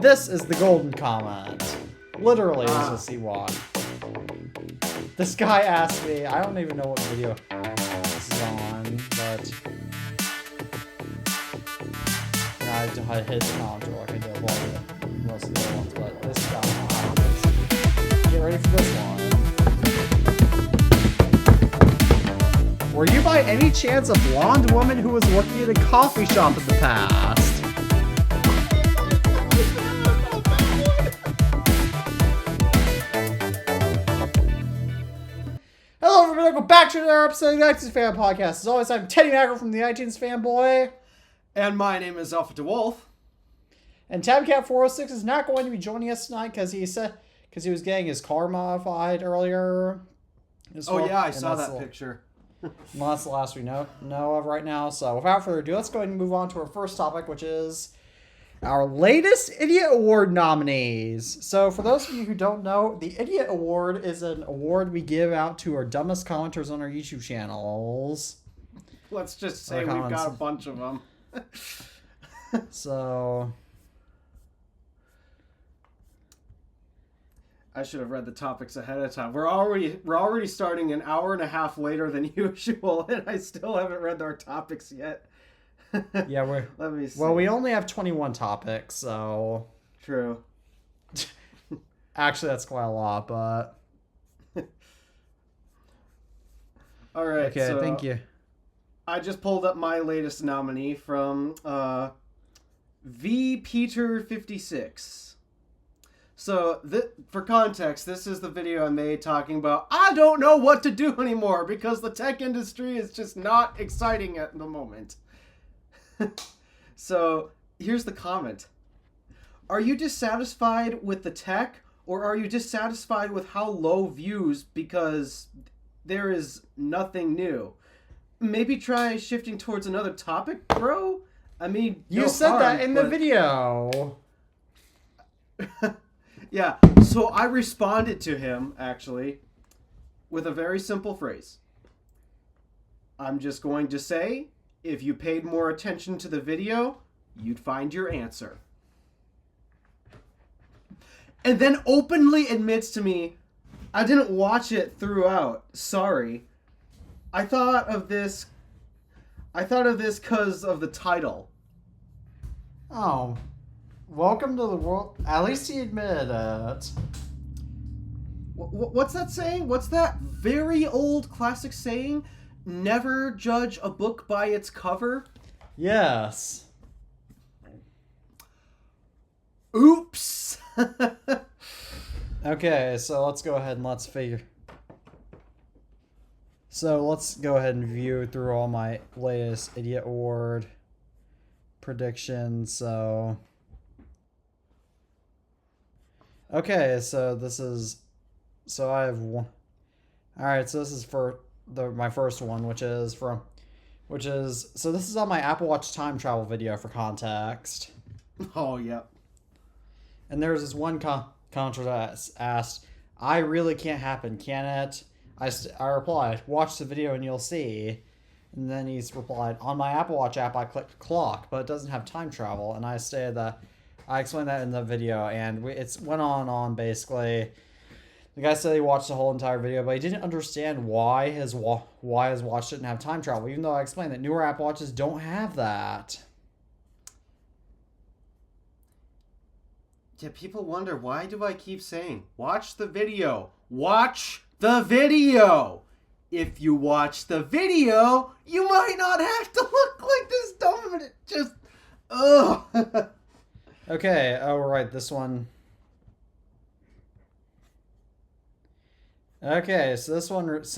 This is the golden comment. Literally, as you'll see why. This guy asked me, I don't even know what video this is on, but I hit the counter like I did all most of the other ones, but this guy, get ready for this one. Were you by any chance a blonde woman who was working at a coffee shop in the past? Hello everybody, welcome back to another episode of the iTunes Fan Podcast. As always, I'm Teddy Mackerel from the iTunes Fanboy. And my name is Alpha DeWolf. And Tabcat406 is not going to be joining us tonight because he was getting his car modified earlier. Yeah, I saw that picture. Well, that's the last we know of right now. So without further ado, let's go ahead and move on to our first topic, which is our latest Idiot Award nominees. So for those of you who don't know, the Idiot Award is an award we give out to our dumbest commenters on our YouTube channels. Let's just say we've got a bunch of them. So I should have read the topics ahead of time. We're already starting an hour and a half later than usual, and I still haven't read our topics yet. Yeah, let me see. Well, we only have 21 topics, so true. Actually, that's quite a lot, but all right. Okay, so thank you. I just pulled up my latest nominee from V Peter 56. So, for context, this is the video I made talking about I don't know what to do anymore because the tech industry is just not exciting at the moment. So, here's the comment. Are you dissatisfied with the tech, or are you dissatisfied with how low views because there is nothing new? Maybe try shifting towards another topic, bro? I mean, you said that in the video. Yeah, so I responded to him, actually, with a very simple phrase. I'm just going to say, if you paid more attention to the video, you'd find your answer. And then openly admits to me, I didn't watch it throughout. Sorry. I thought of this because of the title. Oh. Welcome to the world. At least he admitted it. What's that saying? What's that very old classic saying? Never judge a book by its cover? Yes. Oops. Okay, so let's go ahead and let's go ahead and view through all my latest Idiot Award predictions. So I have one. All right, so this is for my first one, so this is on my Apple Watch time travel video for context. Oh, yeah. And there's this one commenter that asked, "I really can't happen, can it?" I replied, "Watch the video and you'll see." And then he's replied, "On my Apple Watch app, I clicked clock, but it doesn't have time travel." And I explained that in the video, and it went on basically. The guy said he watched the whole entire video, but he didn't understand why his watch didn't have time travel, even though I explained that newer Apple Watches don't have that. Yeah, people wonder, why do I keep saying, watch the video? Watch the video! If you watch the video, you might not have to look like this dumb, and it just, ugh. Okay, right, this one. Okay, so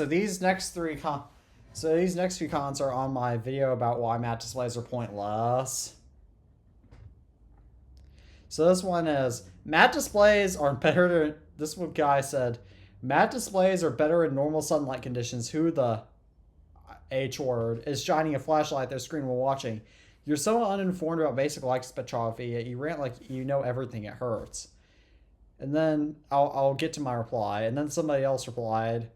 these next three comments are on my video about why matte displays are pointless. So this one is, matte displays are better. This one guy said, matte displays are better in normal sunlight conditions. Who the H word is shining a flashlight at their screen while watching? You're so uninformed about basic light spectroscopy, yet you rant like you know everything. It hurts. And then I'll get to my reply. And then somebody else replied,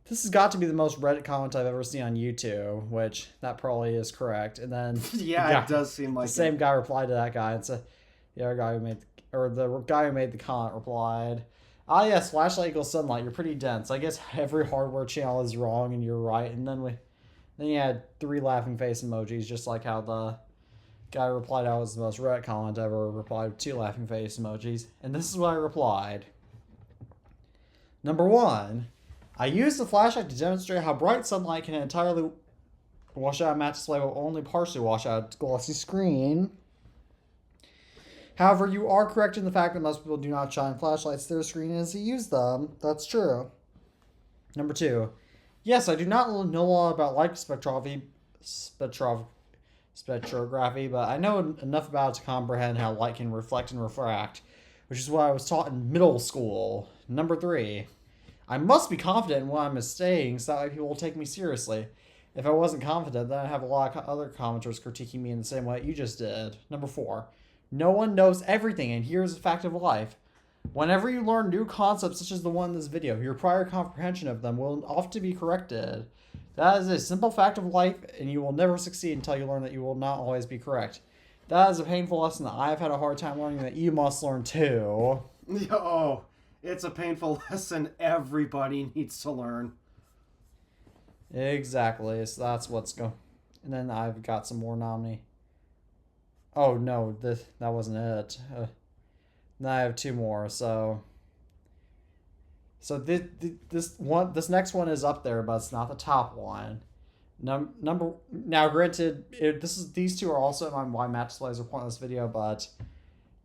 "This has got to be the most Reddit comment I've ever seen on YouTube," which that probably is correct. And then yeah, it does seem like the same guy replied to that guy and said, the other guy who made or the guy who made the comment replied, "Ah, yes, flashlight equals sunlight. You're pretty dense. I guess every hardware channel is wrong, and you're right." And then he had 3 laughing face emojis, just like how the guy replied I was the most Reddit comment ever replied with 2 laughing face emojis. And this is what I replied. Number 1, I used the flashlight to demonstrate how bright sunlight can entirely wash out a matte display will only partially wash out a glossy screen. However, you are correct in the fact that most people do not shine flashlights to their screen as they use them. That's true. Number 2, yes, I do not know a lot about light spectrography, but I know enough about it to comprehend how light can reflect and refract, which is what I was taught in middle school. Number 3, I must be confident in what I'm saying so that way people will take me seriously. If I wasn't confident, then I'd have a lot of other commenters critiquing me in the same way you just did. Number 4, no one knows everything, and here's a fact of life. Whenever you learn new concepts such as the one in this video, your prior comprehension of them will often be corrected. That is a simple fact of life, and you will never succeed until you learn that you will not always be correct. That is a painful lesson that I've had a hard time learning that you must learn too. Oh, it's a painful lesson everybody needs to learn. Exactly, so that's what's going. And then I've got some more nominee. Oh no, that wasn't it. Now I have 2 more. So this next one is up there, but it's not the top one. Number now, granted, these 2 are also in my why match displays are pointless video, but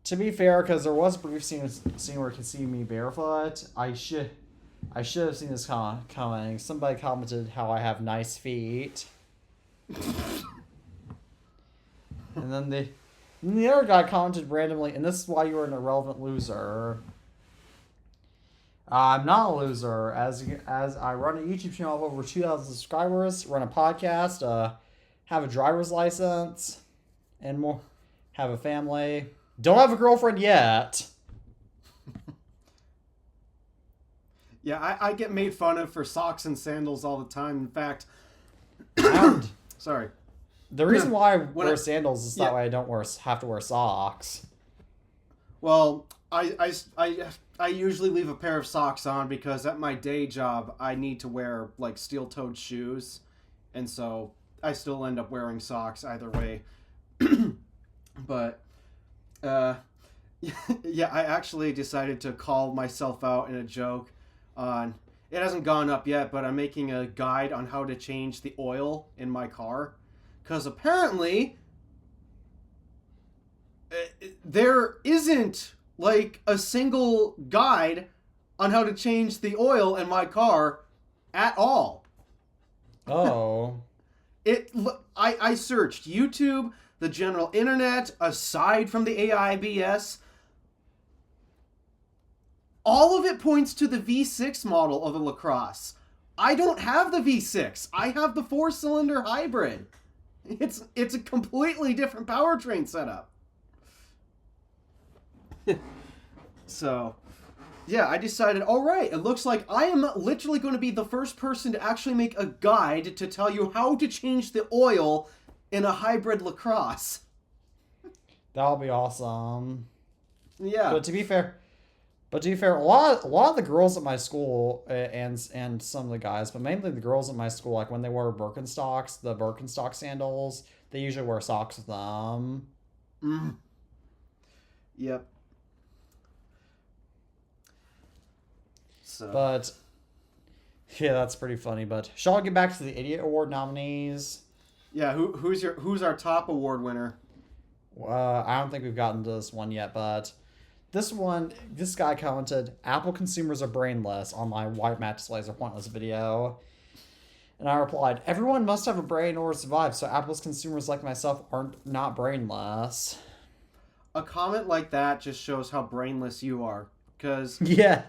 to be fair, because there was a brief scene where you can see me barefoot, I should have seen this commenting. Somebody commented how I have nice feet. And then the other guy commented randomly, and this is why you are an irrelevant loser. I'm not a loser, as I run a YouTube channel with over 2,000 subscribers, run a podcast, have a driver's license, and more. Have a family. Don't have a girlfriend yet. Yeah, I get made fun of for socks and sandals all the time. In fact, sorry. The reason why I wear sandals is that way I don't have to wear socks. Well, I usually leave a pair of socks on because at my day job I need to wear like steel-toed shoes, and so I still end up wearing socks either way. But yeah, I actually decided to call myself out in a joke on. It hasn't gone up yet, but I'm making a guide on how to change the oil in my car. Because apparently, there isn't, like, a single guide on how to change the oil in my car at all. Oh. I searched YouTube, the general internet, aside from the AI BS. All of it points to the V6 model of the LaCrosse. I don't have the V6. I have the 4-cylinder hybrid. It's a completely different powertrain setup. So, yeah, I decided, all right, it looks like I am literally going to be the first person to actually make a guide to tell you how to change the oil in a hybrid LaCrosse. That'll be awesome. Yeah. But to be fair, a lot of the girls at my school and some of the guys, but mainly the girls at my school, like when they wear Birkenstocks, the Birkenstock sandals, they usually wear socks with them. Mm. Yep. So. But yeah, that's pretty funny. But shall I get back to the Idiot Award nominees? Yeah, who's our top award winner? I don't think we've gotten to this one yet, but this guy commented, "Apple consumers are brainless" on my white matte displays are pointless video. And I replied, "Everyone must have a brain in order to survive, so Apple's consumers like myself aren't not brainless." A comment like that just shows how brainless you are. Because yeah.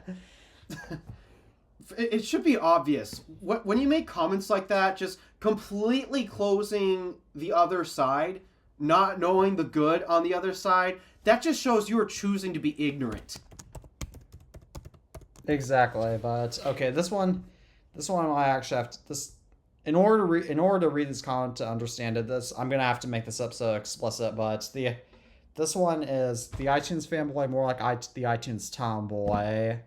It should be obvious. When you make comments like that, just completely closing the other side, not knowing the good on the other side, that just shows you are choosing to be ignorant. Exactly, but okay, this one I actually have to in order to read this comment to understand it. I'm gonna have to make this episode explicit, but the This one is the iTunes fanboy, more like the iTunes tomboy.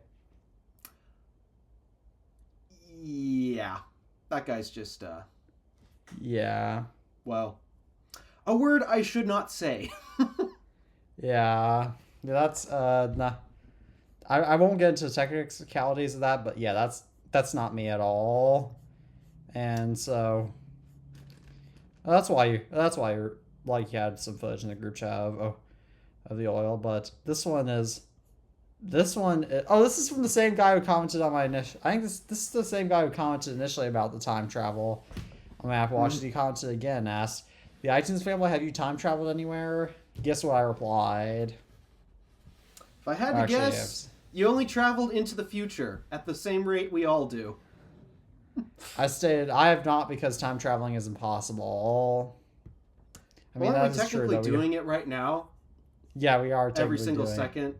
Yeah. That guy's just, Yeah. well, a word I should not say. Yeah. That's, nah. I won't get into technicalities of that, but yeah, that's not me at all. And so that's why you're like you had some footage in the group chat of the oil, but this is from the same guy who commented on my initial. I think this is the same guy who commented initially about the time travel on my Apple Watch. He commented again, asked, "The iTunes family, have you time traveled anywhere?" Guess what I replied? If I had to guess, you only traveled into the future at the same rate we all do. I stated I have not, because time traveling is impossible. I mean, aren't we that is true, technically doing it right now? Yeah, we are technically every single doing second.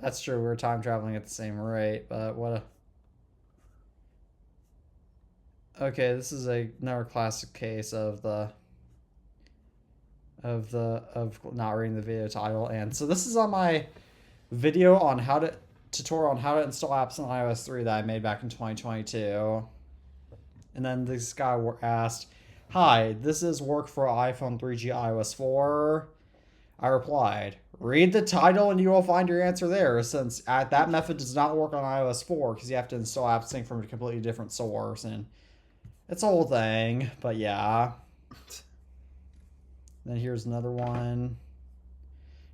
That's true. We're time traveling at the same rate, but what a... Okay, this is another classic case of not reading the video title. And so this is on my video on tutorial on how to install apps on iOS 3 that I made back in 2022. And then this guy asked, "Hi, this is work for iPhone 3G iOS 4. I replied, "Read the title and you will find your answer there, since that method does not work on iOS 4 because you have to install AppSync from a completely different source." And it's a whole thing, but yeah. Then here's another one.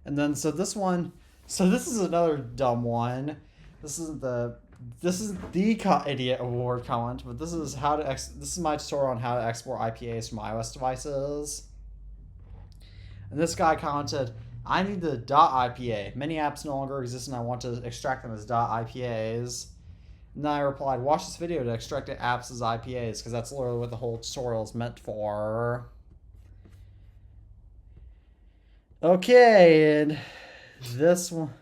And then this is another dumb one. This is the idiot award comment, but this is my tutorial on how to export IPAs from iOS devices. And this guy commented, "I need the .ipa. Many apps no longer exist and I want to extract them as .ipas." And then I replied, "Watch this video to extract apps as IPAs, because that's literally what the whole tutorial is meant for." Okay, and this one.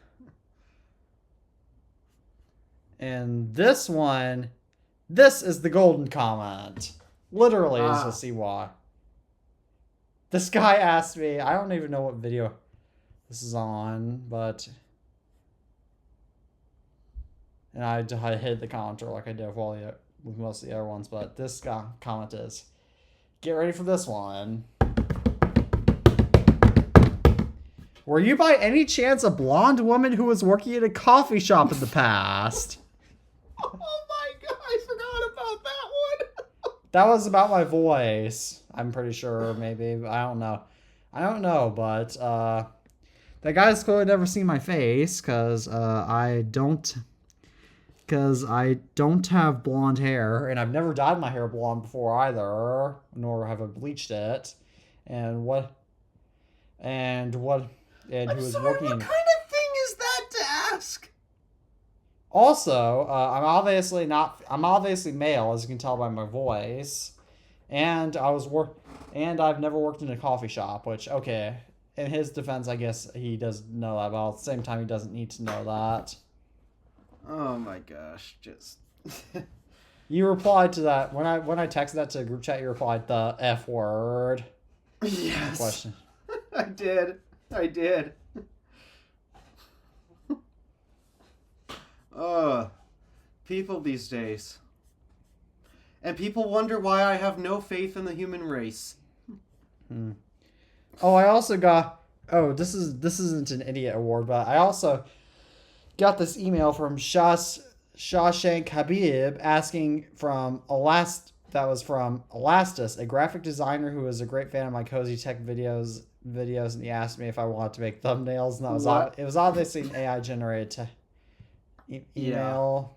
This is the golden comment. Literally, as you'll see why. This guy asked me, I don't even know what video this is on, but... And I hit the commenter like I did with most of the other ones, but this comment is, "Get ready for this one. Were you by any chance a blonde woman who was working at a coffee shop in the past?" Oh my god, I forgot about that one. That was about my voice. I'm pretty sure, maybe. But I don't know, but that guy's clearly never seen my face, because I don't have blonde hair, and I've never dyed my hair blonde before either, nor have I bleached it. And who was working? What kind of thing is that to ask? Also, I'm obviously male, as you can tell by my voice, and I've never worked in a coffee shop, which, okay, in his defense, I guess he does know that, but at the same time, he doesn't need to know that. Oh my gosh, just... You replied to that, when I texted that to the group chat, you replied the F word. Yes. Question. I did. People these days. And people wonder why I have no faith in the human race. Oh, I also got... Oh, this isn't an idiot award, but I also got this email from Shawshank Habib asking from Elastis, a graphic designer who is a great fan of my cozy tech videos, and he asked me if I wanted to make thumbnails, and it was obviously an AI generated email.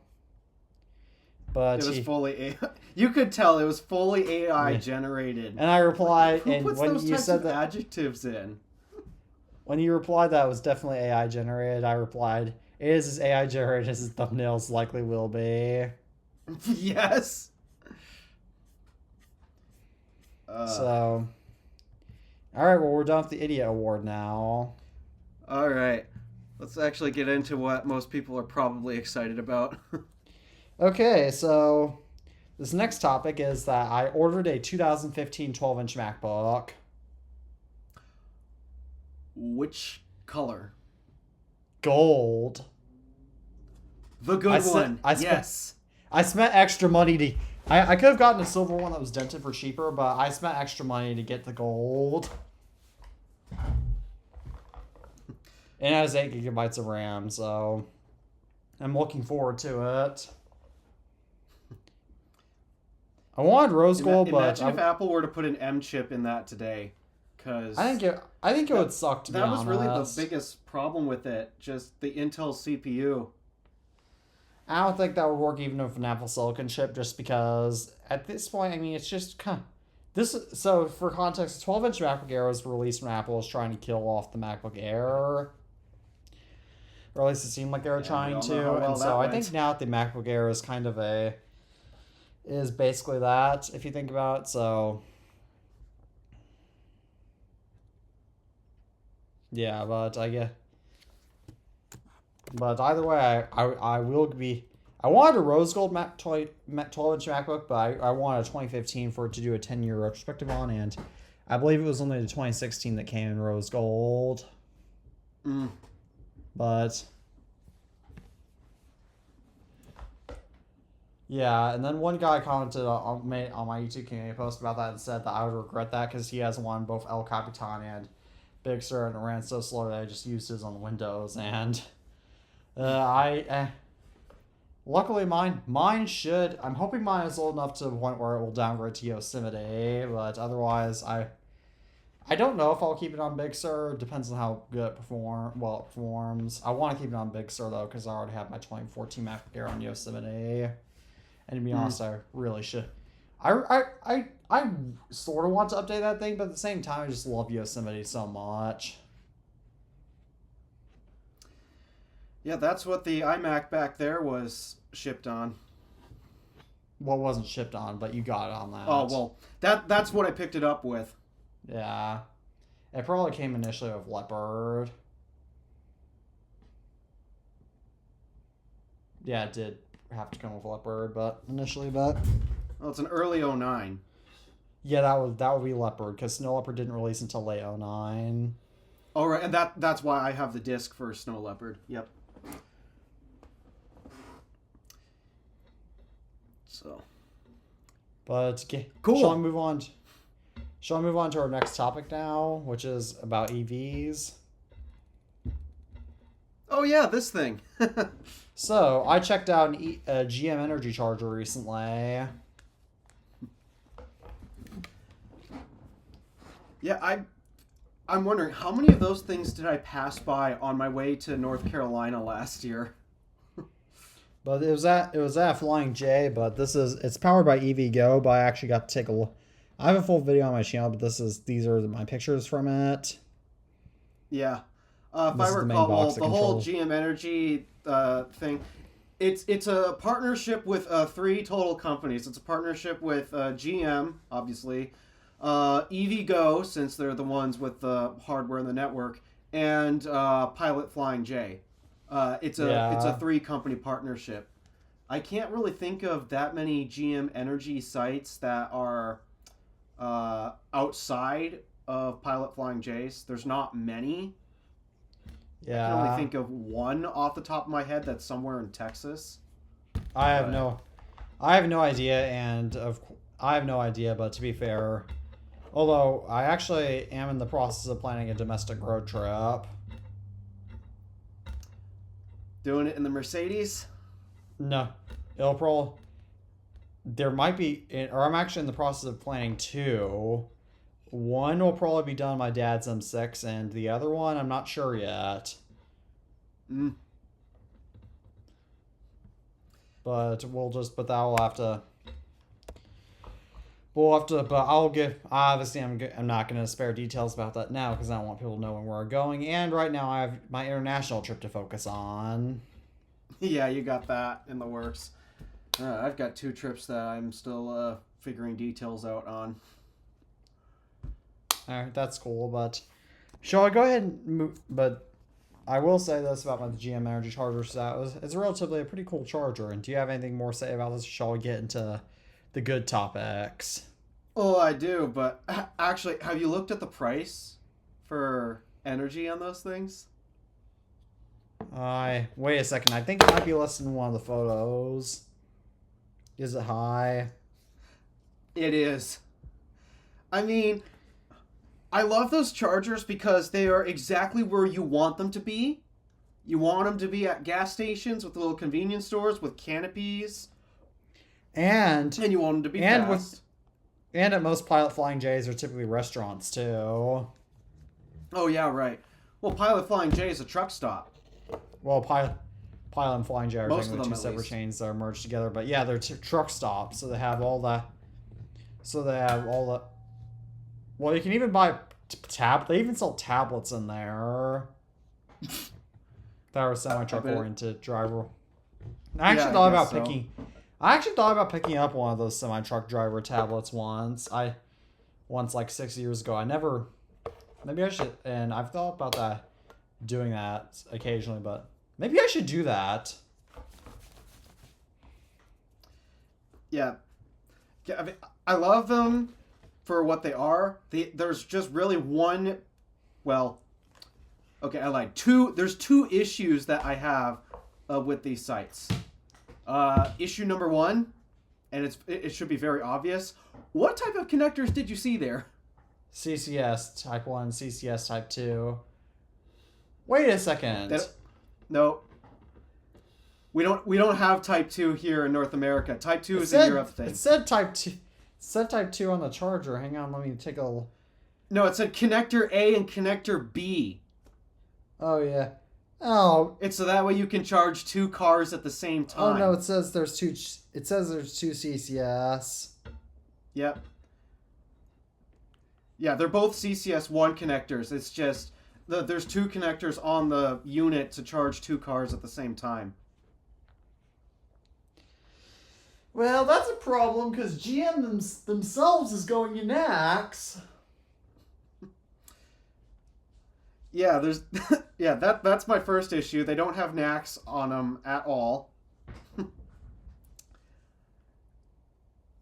But it was fully AI. You could tell it was fully AI generated. And I replied, Who and puts when those you types said of that adjectives in? When you replied that it was definitely AI generated, I replied, "It is as AI generated as the thumbnails likely will be." Yes. So, all right, well, we're done with the idiot award now. All right. Let's actually get into what most people are probably excited about. Okay, so this next topic is that I ordered a 2015 12-inch MacBook. Which color? Gold. The good one. Yes. I spent extra money to. I could have gotten a silver one that was dented for cheaper, but I spent extra money to get the gold. And it has 8 gigabytes of RAM, so I'm looking forward to it. I wanted rose gold, but imagine if Apple were to put an M chip in that today, because I think it would suck to be honest. That was really the biggest problem with it, just the Intel CPU. I don't think that would work even with an Apple Silicon chip, just because at this point, I mean, it's just kind of this. So for context, the 12-inch MacBook Air was released when Apple was trying to kill off the MacBook Air, or at least it seemed like they were trying to. Well and so I think now the MacBook Air is kind of is basically that, if you think about it. So yeah, but either way, I will be. I wanted a rose gold 12-inch MacBook, but I wanted a 2015 for it to do a 10-year retrospective on, and I believe it was only the 2016 that came in rose gold. But yeah, and then one guy commented on my YouTube community post about that and said that I would regret that because he has one, both El Capitan and Big Sur, and it ran so slow that I just used his on Windows, and luckily mine should. I'm hoping mine is old enough to the point where it will downgrade to Yosemite, but otherwise I don't know if I'll keep it on Big Sur. Depends on how good it performs. I want to keep it on Big Sur though, because I already have my 2014 MacBook Air on Yosemite, and to be honest, I really should. I sort of want to update that thing, but at the same time, I just love Yosemite so much. Yeah, that's what the iMac back there was shipped on. Well, it wasn't shipped on, but you got it on that. Oh, well, that's what I picked it up with. Yeah. It probably came initially with Leopard. Yeah, it did have to come with Leopard, but initially, Well, it's an early 09. Yeah, that would be Leopard, because Snow Leopard didn't release until late 09. Oh, right, and that's why I have the disc for Snow Leopard. Yep. So. But cool. Shall I move on? Shall I move on to our next topic now, which is about EVs? Oh yeah, this thing. So I checked out a GM Energy charger recently. Yeah, I'm wondering how many of those things did I pass by on my way to North Carolina last year? But it was at Flying J, but it's powered by EVgo, but I actually got to take a look. I have a full video on my channel, but these are my pictures from it. Yeah. If I recall, the whole GM Energy thing, it's a partnership with 3 total companies. It's a partnership with GM, obviously, EVgo, since they're the ones with the hardware and the network, and Pilot Flying J. It's a 3-company partnership. I can't really think of that many GM Energy sites that are outside of Pilot Flying J's. There's not many. Yeah. I can only think of one off the top of my head that's somewhere in Texas. I have no idea, but to be fair, although I actually am in the process of planning a domestic road trip. Doing it in the Mercedes? No. There might be, or I'm actually in the process of planning 2. One will probably be done on my dad's M6, and the other one, I'm not sure yet. But I'm not going to spare details about that now, because I don't want people to know when we're going, and right now I have my international trip to focus on. Yeah, you got that in the works. I've got 2 trips that I'm still figuring details out on. Alright, that's cool, but shall I go ahead and move? But I will say this about my GM Energy charger set. It's relatively a pretty cool charger, and do you have anything more to say about this, or shall we get into the good topics? Oh, I do, but actually, have you looked at the price for energy on those things? Wait a second. I think it might be less than one of the photos. Is it high? It is. I mean, I love those chargers because they are exactly where you want them to be. You want them to be at gas stations with little convenience stores with canopies. And you want them to be and fast. And at most Pilot Flying J's are typically restaurants too. Oh yeah, right. Well, Pilot Flying J is a truck stop. Well, Pilot and Flying J are Most of technically them, two at separate least. chains that are merged together. But yeah, they're truck stops, so they have all the. Well, you can even buy They even sell tablets in there. That are semi-truck oriented driver. I actually thought about picking up one of those semi-truck driver tablets once. Like 6 years ago. Maybe I should, and I've thought about doing that occasionally, but maybe I should do that. Yeah. I mean, I love them for what they are. There's just really one, well, okay, I lied. There's two issues that I have with these sites. Issue number one, and it should be very obvious. What type of connectors did you see there? CCS Type 1, CCS Type 2. Wait a second. No. We don't have Type 2 here in North America. Type 2 is a Europe thing. It said Type 2. It said Type 2 on the charger. Hang on, let me take a little. No, it said connector A and connector B. Oh yeah. Oh. It's so that way you can charge two cars at the same time. Oh no, it says there's two. It says there's two CCS. Yep. Yeah, they're both CCS1 connectors. It's just there's two connectors on the unit to charge two cars at the same time. Well, that's a problem because GM themselves is going to NACS. Yeah, that's my first issue. They don't have NACS on them at all.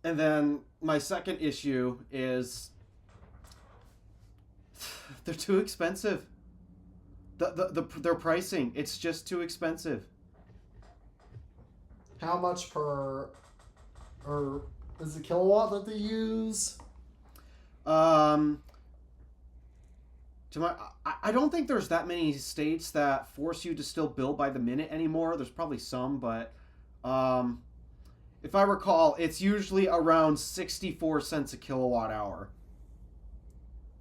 And then my second issue is they're too expensive. Their pricing, it's just too expensive. How much per, or is it kilowatt that they use? I don't think there's that many states that force you to still bill by the minute anymore. There's probably some, but if I recall, it's usually around 64 cents a kilowatt hour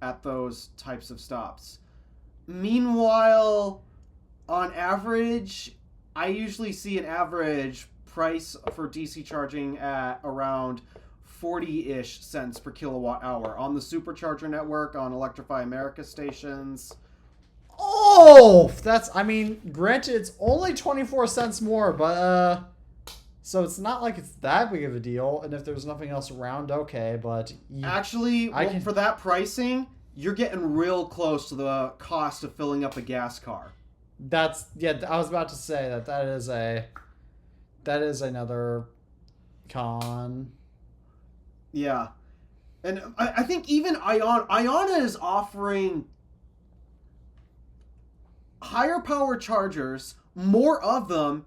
at those types of stops. Meanwhile, on average, I usually see an average price for DC charging at around 40-ish cents per kilowatt hour on the supercharger network, on Electrify America stations. Oh, granted, it's only 24 cents more, but so it's not like it's that big of a deal. And if there's nothing else around, okay, but for that pricing, you're getting real close to the cost of filling up a gas car. I was about to say that is another con. Yeah. And I think even Iona is offering higher power chargers, more of them,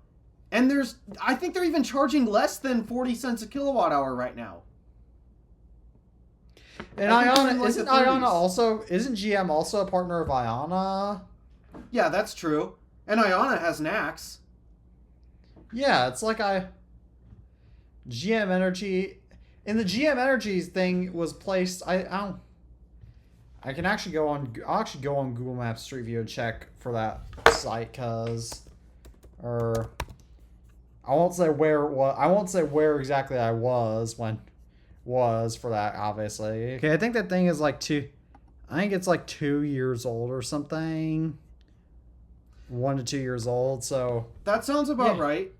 and I think they're even charging less than 40 cents a kilowatt hour right now. And isn't GM also a partner of Iona? Yeah, that's true. And Iona has NACS. Yeah, it's like GM Energy. And the GM Energy thing was placed. I'll actually go on Google Maps Street View and check for that site, I won't say where exactly I was for that, obviously. Okay, I think that thing is it's like 2 years old or something. 1 to 2 years old, so that sounds about right.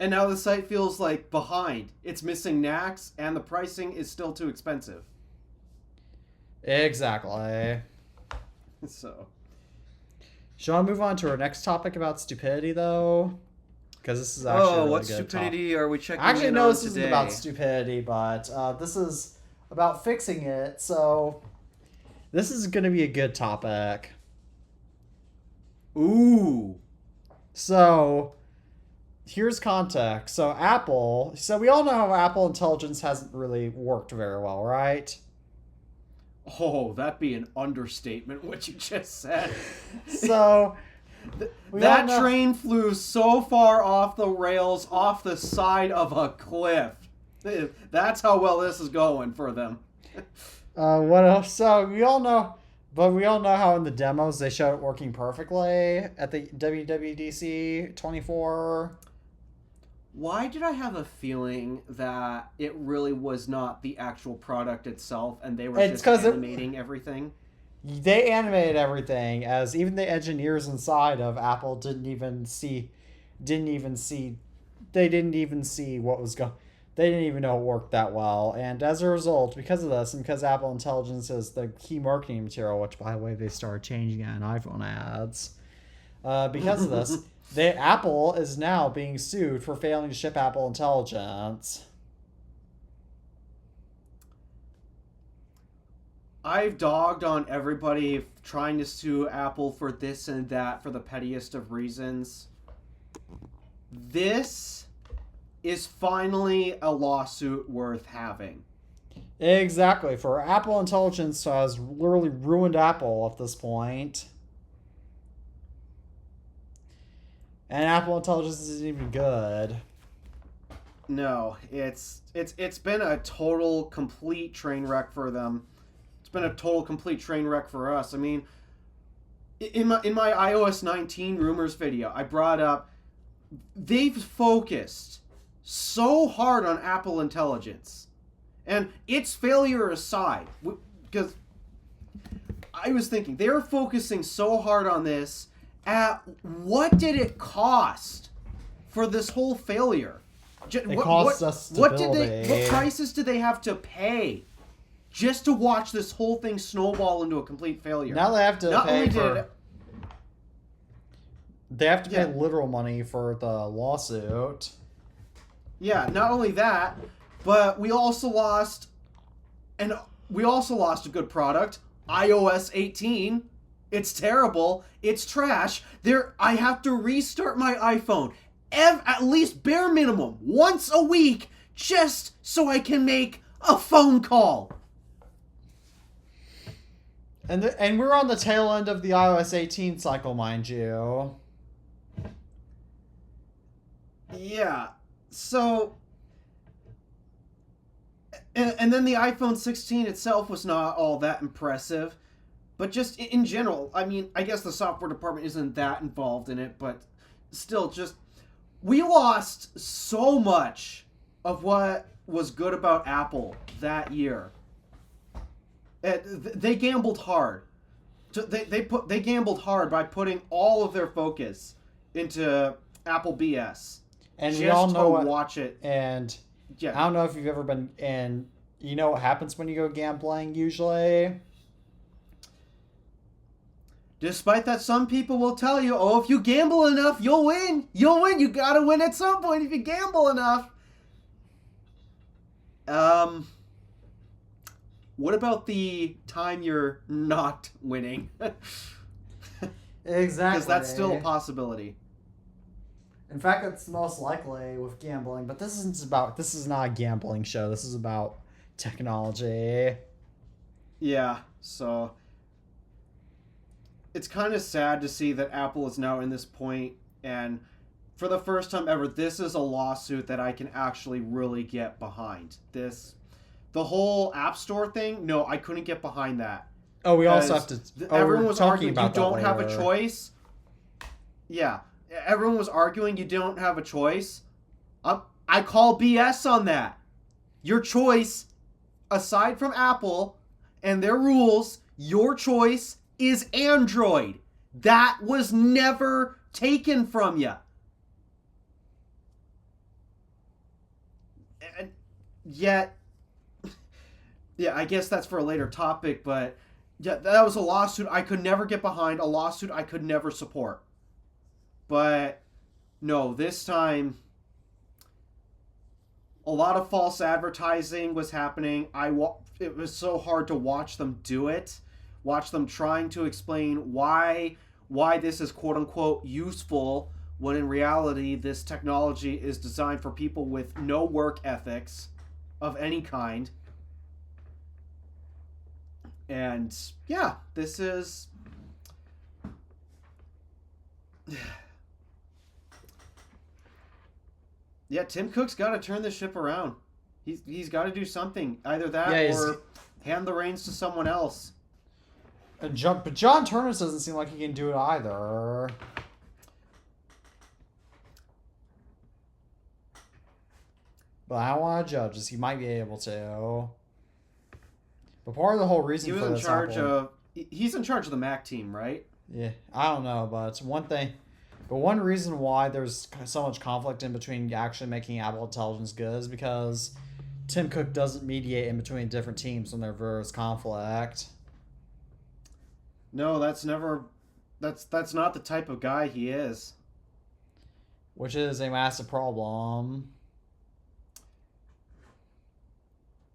And now the site feels like behind. It's missing NACS, and the pricing is still too expensive. Exactly. So, shall I move on to our next topic about stupidity, though? Because this is actually a really what good stupidity are we checking Actually, in no, on this today? isn't about stupidity, but this is about fixing it. So this is going to be a good topic. Ooh. So here's context. So Apple. So we all know how Apple Intelligence hasn't really worked very well, right? Oh, that'd be an understatement, what you just said. So that train flew so far off the rails, off the side of a cliff. That's how well this is going for them. What else? So we all know how in the demos they showed it working perfectly at the WWDC 24. Why did I have a feeling that it really was not the actual product itself and they were just animating everything? They animated everything, as even the engineers inside of Apple didn't even see what was going. They didn't even know it worked that well. And as a result, because of this, and because Apple Intelligence is the key marketing material, which, by the way, they started changing it in iPhone ads, because of this, Apple is now being sued for failing to ship Apple Intelligence. I've dogged on everybody trying to sue Apple for this and that for the pettiest of reasons. This is finally a lawsuit worth having. Exactly. For Apple Intelligence has literally ruined Apple at this point. And Apple Intelligence isn't even good. No, it's been a total complete train wreck for them. It's been a total complete train wreck for us. I mean, in my iOS 19 rumors video, I brought up they've focused so hard on Apple Intelligence. And its failure aside, because I was thinking, they were focusing so hard on this, at what did it cost for this whole failure? It cost us stability. What prices did they have to pay just to watch this whole thing snowball into a complete failure? Now they have to pay for... They have to pay literal money for the lawsuit. Yeah, not only that, but we also lost a good product, iOS 18. It's terrible. It's trash. I have to restart my iPhone at least bare minimum once a week just so I can make a phone call. And we're on the tail end of the iOS 18 cycle, mind you. Yeah. So, and then the iPhone 16 itself was not all that impressive. But just in general, I mean, I guess the software department isn't that involved in it, but still, just, we lost so much of what was good about Apple that year. They gambled hard. They gambled hard by putting all of their focus into Apple BS. And we all know watch it. And yeah, I don't know if you've ever been, and you know what happens when you go gambling usually? Despite that, some people will tell you, oh, if you gamble enough, you'll win. You'll win. You gotta win at some point if you gamble enough. What about the time you're not winning? Exactly. Because that's still a possibility. In fact, it's most likely with gambling, but this is not a gambling show. This is about technology. Yeah, so it's kind of sad to see that Apple is now in this point, and for the first time ever, this is a lawsuit that I can actually really get behind. The whole App Store thing, no, I couldn't get behind that. Oh, we also have to... everyone was arguing you don't have a choice. Yeah, everyone was arguing you don't have a choice. I call BS on that. Your choice, aside from Apple and their rules, your choice is Android. That was never taken from you. And yet, yeah, I guess that's for a later topic, but yeah, that was a lawsuit I could never get behind, a lawsuit I could never support. But no, this time, a lot of false advertising was happening. It was so hard to watch them do it, watch them trying to explain why this is quote unquote useful, when in reality this technology is designed for people with no work ethics of any kind. And yeah, this is yeah, Tim Cook's got to turn this ship around. He's got to do something, either that or hand the reins to someone else. But John Turner doesn't seem like he can do it either. But I don't want to judge as he might be able to. But part of the whole reason for this he's in charge of the Mac team, right? Yeah, I don't know, but it's one thing. But one reason why there's so much conflict in between actually making Apple Intelligence good is because Tim Cook doesn't mediate in between different teams when there's conflict. No, that's not the type of guy he is. Which is a massive problem.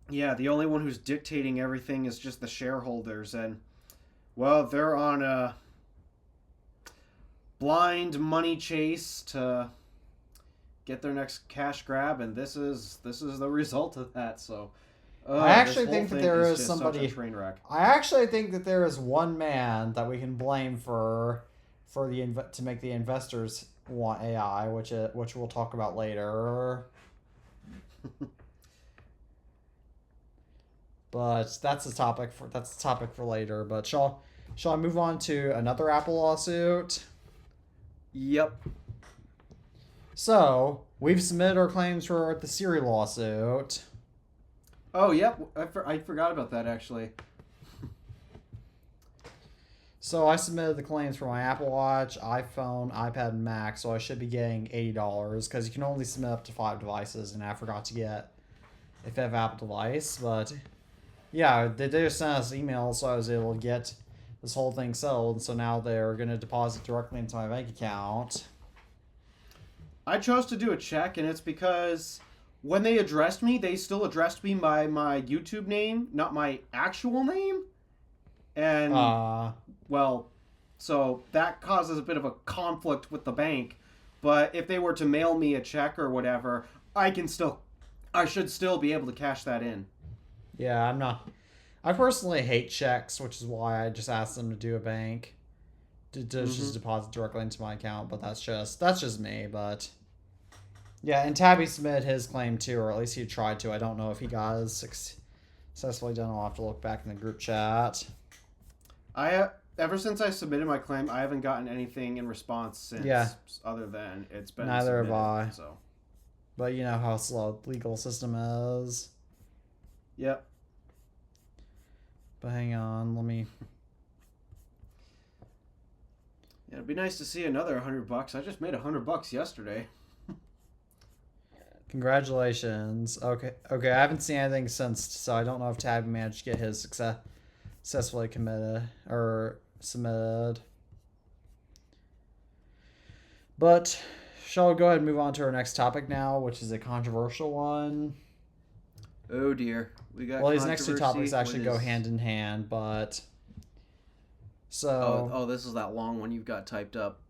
Yeah, the only one who's dictating everything is just the shareholders, and well, they're on a blind money chase to get their next cash grab, and this is the result of that. So I actually think that there is somebody. Train wreck. I actually think that there is one man that we can blame to make the investors want AI, which we'll talk about later. But that's a topic for later. But shall I move on to another Apple lawsuit? Yep. So we've submitted our claims for the Siri lawsuit. Oh, yep. I forgot about that, actually. So I submitted the claims for my Apple Watch, iPhone, iPad, and Mac. So I should be getting $80 because you can only submit up to 5 devices, and I forgot to get a 5th Apple device. But yeah, they just sent us emails, so I was able to get this whole thing settled. So now they're going to deposit directly into my bank account. I chose to do a check, and it's because when they addressed me, they still addressed me by my YouTube name, not my actual name. And, well, so that causes a bit of a conflict with the bank. But if they were to mail me a check or whatever, I should still be able to cash that in. Yeah, I personally hate checks, which is why I just asked them to do a bank. To just deposit directly into my account, but that's just me, but yeah, and Tabby submitted his claim too, or at least he tried to. I don't know if he got his successfully done. I'll have to look back in the group chat. Ever since I submitted my claim, I haven't gotten anything in response since. Yeah. Other than it's been neither submitted, have I. So. But you know how slow the legal system is. Yep. But hang on, let me. Yeah, it'd be nice to see another $100. I just made $100 yesterday. Congratulations. Okay. I haven't seen anything since, so I don't know if Tabby managed to get his successfully committed or submitted. But shall we go ahead and move on to our next topic now, which is a controversial one? Oh dear, we got. Well, these next two topics actually go hand in hand, but so. Oh, this is that long one you've got typed up.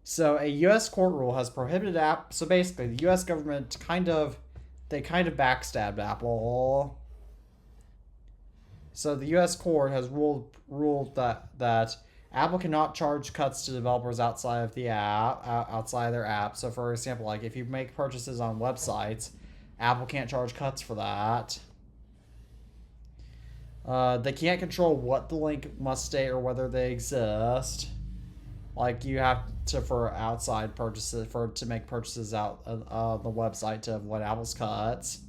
So a U.S. court rule has prohibited So basically, the U.S. government kind of backstabbed Apple. So the U.S. court has ruled that Apple cannot charge cuts to developers outside of the app, outside of their app. So for example, like if you make purchases on websites, Apple can't charge cuts for that. They can't control what the link must state or whether they exist. Like you have to for outside purchases to make purchases out of the website to avoid Apple's cuts.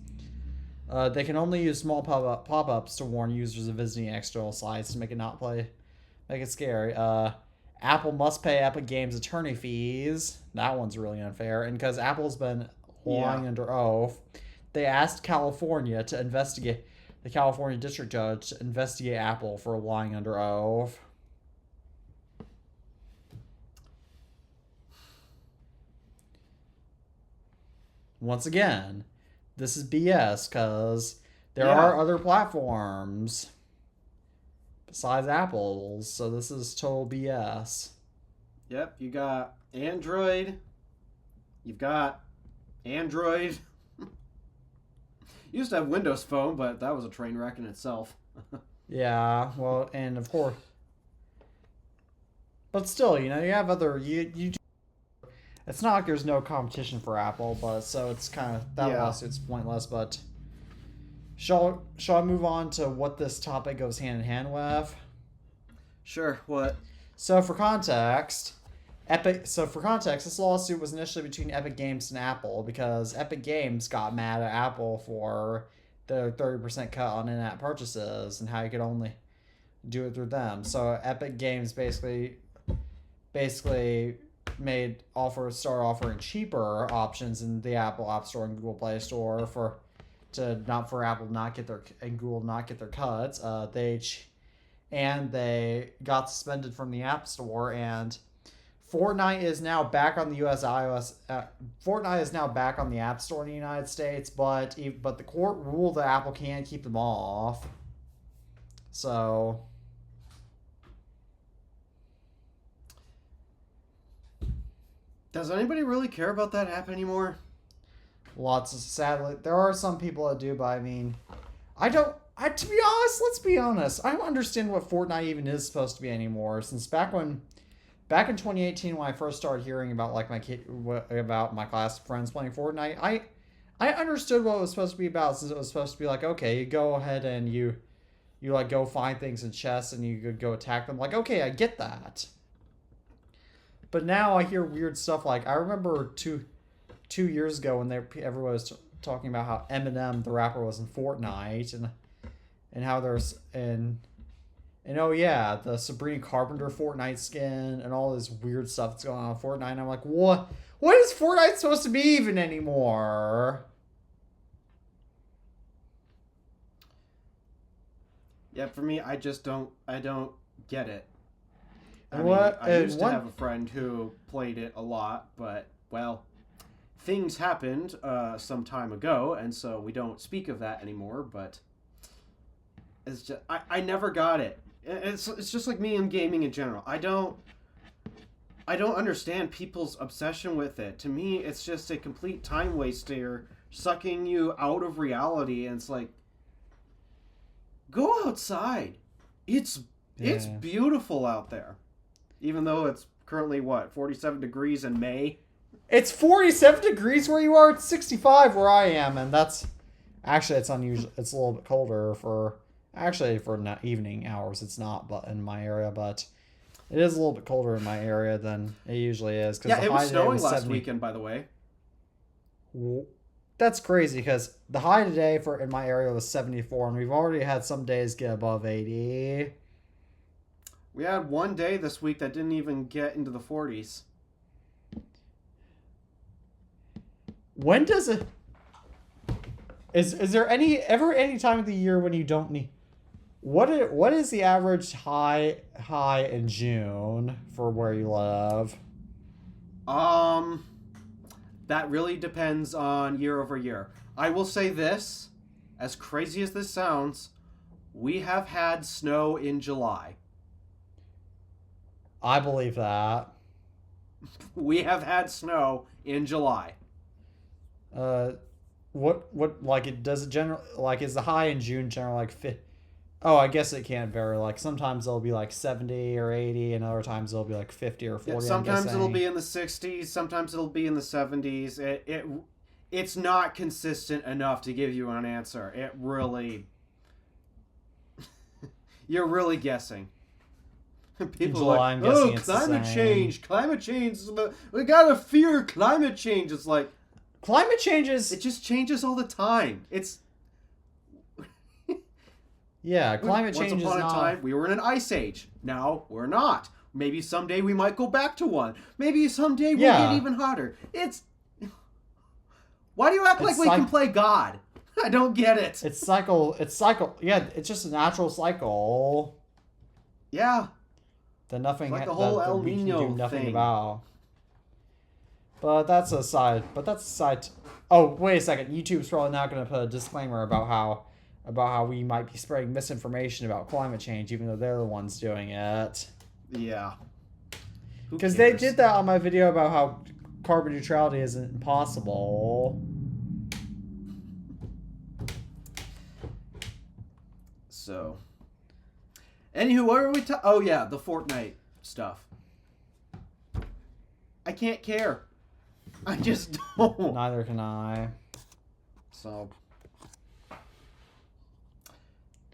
They can only use small pop-ups to warn users of visiting external sites to make it scary. Apple must pay Epic Games attorney fees. That one's really unfair. And because Apple's been lying under oath, they asked California to investigate, the California district judge to investigate Apple for lying under oath. Once again, this is BS because there Yeah. are other platforms besides Apple's, so this is total BS. Yep, you got Android. You've got Android. You used to have Windows Phone, but that was a train wreck in itself. Yeah, well, and of course, but still, you have other you. It's not like there's no competition for Apple, but so it's kind of that lawsuit's pointless. But shall I move on to what this topic goes hand in hand with? Sure. What? So for context, this lawsuit was initially between Epic Games and Apple because Epic Games got mad at Apple for the 30% cut on in-app purchases and how you could only do it through them. So Epic Games basically started offering cheaper options in the Apple App Store and Google Play Store for Apple not get their and Google not get their cuts. They got suspended from the App Store, and Fortnite is now back on the US iOS. Fortnite is now back on the App Store in the United States, but the court ruled that Apple can't keep them off. So, does anybody really care about that app anymore? sadly, there are some people that do, but I mean, I don't. To be honest, let's be honest. I don't understand what Fortnite even is supposed to be anymore. Since back in 2018, when I first started hearing about about my class friends playing Fortnite, I understood what it was supposed to be about. Since it was supposed to be like, okay, you go ahead and you like go find things in chests and you could go attack them. Like, okay, I get that. But now I hear weird stuff. Like, I remember two years ago when everyone was talking about how Eminem the rapper was in Fortnite and how there's and oh yeah, the Sabrina Carpenter Fortnite skin and all this weird stuff that's going on in Fortnite. And I'm like, what is Fortnite supposed to be even anymore? Yeah, for me, I don't get it. And I used to have a friend who played it a lot, but, well, things happened some time ago, and so we don't speak of that anymore, but it's just, I never got it. It's just like me and gaming in general. I don't understand people's obsession with it. To me, it's just a complete time waster, sucking you out of reality, and it's like, go outside. It's beautiful out there. Even though it's currently, 47 degrees in May? It's 47 degrees where you are. It's 65 where I am, and that's... Actually, it's unusual. It's a little bit colder for not evening hours. It's not but in my area, but it is a little bit colder in my area than it usually is. Yeah, it was snowing last weekend, by the way. That's crazy, because the high today in my area was 74, and we've already had some days get above 80. We had one day this week that didn't even get into the 40s. When does it... Is there any time of the year when you don't need... What is the average high in June for where you live? That really depends on year over year. I will say this, as crazy as this sounds, we have had snow in July. I believe that. We have had snow in July. What like it does it general like is the high in June general like Oh, I guess it can't vary. Like sometimes it'll be like 70 or 80, and other times it'll be like 50 or 40. Yeah, sometimes it'll be in the 60s, sometimes it'll be in the 70s. It's not consistent enough to give you an answer. It really you're really guessing. People are like, oh, climate change. We gotta fear climate change. It's like climate changes. It just changes all the time. Yeah, climate change is not... Once upon a time, we were in an ice age. Now, we're not. Maybe someday we might go back to one. Maybe someday we'll get even hotter. Why do you act like we can play God? I don't get it. It's cycle. Yeah, it's just a natural cycle. Yeah. That nothing... It's like the whole El Nino thing. thing. About. But that's a side. Oh, wait a second. YouTube's probably not going to put a disclaimer about how we might be spreading misinformation about climate change, even though they're the ones doing it. Yeah. Because they did that on my video about how carbon neutrality isn't impossible. So, anywho, what are we talking? Oh yeah, the Fortnite stuff. I can't care. I just don't. Neither can I. So,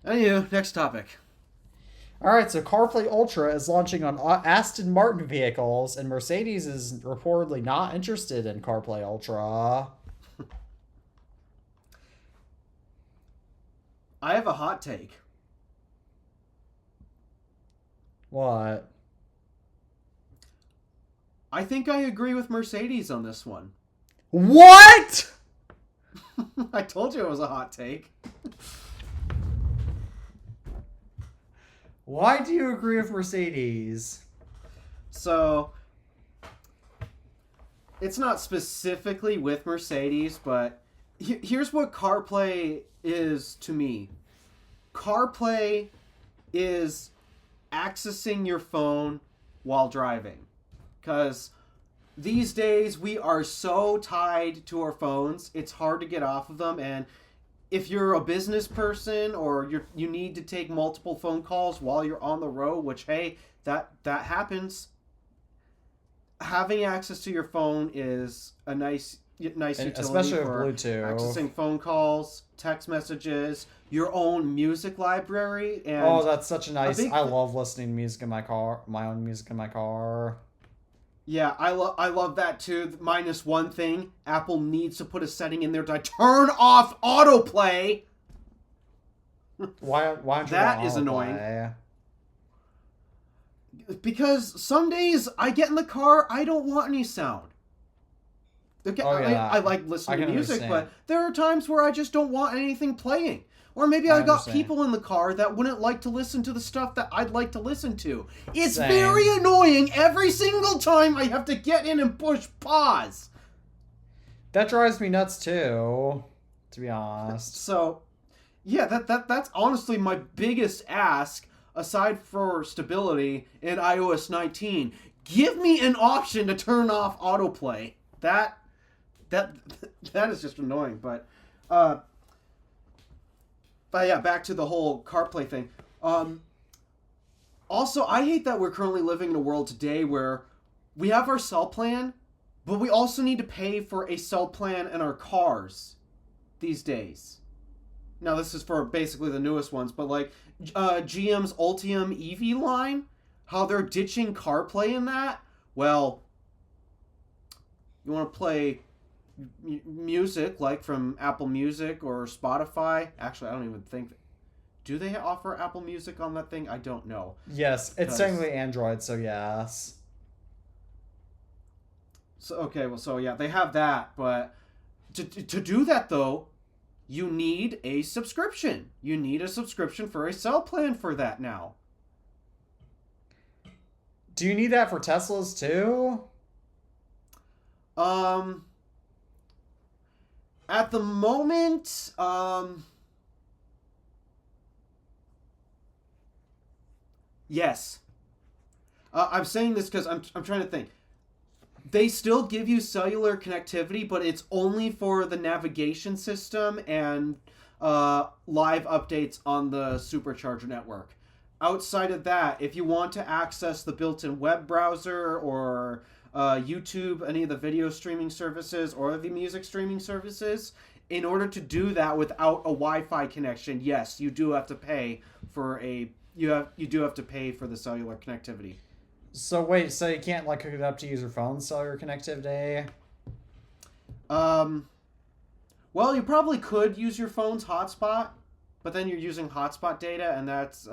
anywho, next topic. Alright, so CarPlay Ultra is launching on Aston Martin vehicles, and Mercedes is reportedly not interested in CarPlay Ultra. I have a hot take. What? I think I agree with Mercedes on this one. What?! I told you it was a hot take. Why do you agree with Mercedes? So, it's not specifically with Mercedes, but here's what CarPlay is to me. CarPlay is accessing your phone while driving. Because these days we are so tied to our phones, it's hard to get off of them. And if you're a business person or you need to take multiple phone calls while you're on the road, which, hey, that happens, having access to your phone is a nice utility, especially for Bluetooth. accessing phone calls, text messages, your own music library. And oh, that's such a nice... I love listening to music in my car. My own music in my car. Yeah, I love that too. Minus one thing, Apple needs to put a setting in there to turn off autoplay. Why don't you that is annoying. Because some days I get in the car, I don't want any sound. Okay, oh, yeah. I like listening to music, understand. but there are times where I just don't want anything playing. Or maybe I got people in the car that wouldn't like to listen to the stuff that I'd like to listen to. It's very annoying every single time I have to get in and push pause. That drives me nuts too, to be honest. So, yeah, that's honestly my biggest ask, aside for stability in iOS 19. Give me an option to turn off autoplay. That is just annoying, but yeah, back to the whole CarPlay thing. Also, I hate that we're currently living in a world today where we have our cell plan, but we also need to pay for a cell plan in our cars these days. Now, this is for basically the newest ones, but like GM's Ultium EV line, how they're ditching CarPlay in that. Well, you want to play music like from Apple Music or Spotify. Actually, I don't even think do they offer Apple Music on that thing? I don't know. Yes, it's technically Android, so yes. So okay, well, so yeah, they have that, but to do that though, you need a subscription. You need a subscription for a cell plan for that now. Do you need that for Teslas too? At the moment, yes. I'm saying this because I'm trying to think. They still give you cellular connectivity, but it's only for the navigation system and live updates on the Supercharger network. Outside of that, if you want to access the built-in web browser or YouTube, any of the video streaming services or the music streaming services, in order to do that without a Wi-Fi connection, yes, you do have to pay for you do have to pay for the cellular connectivity. So wait, so you can't like hook it up to use your phone's cellular connectivity? Well, you probably could use your phone's hotspot, but then you're using hotspot data, and that's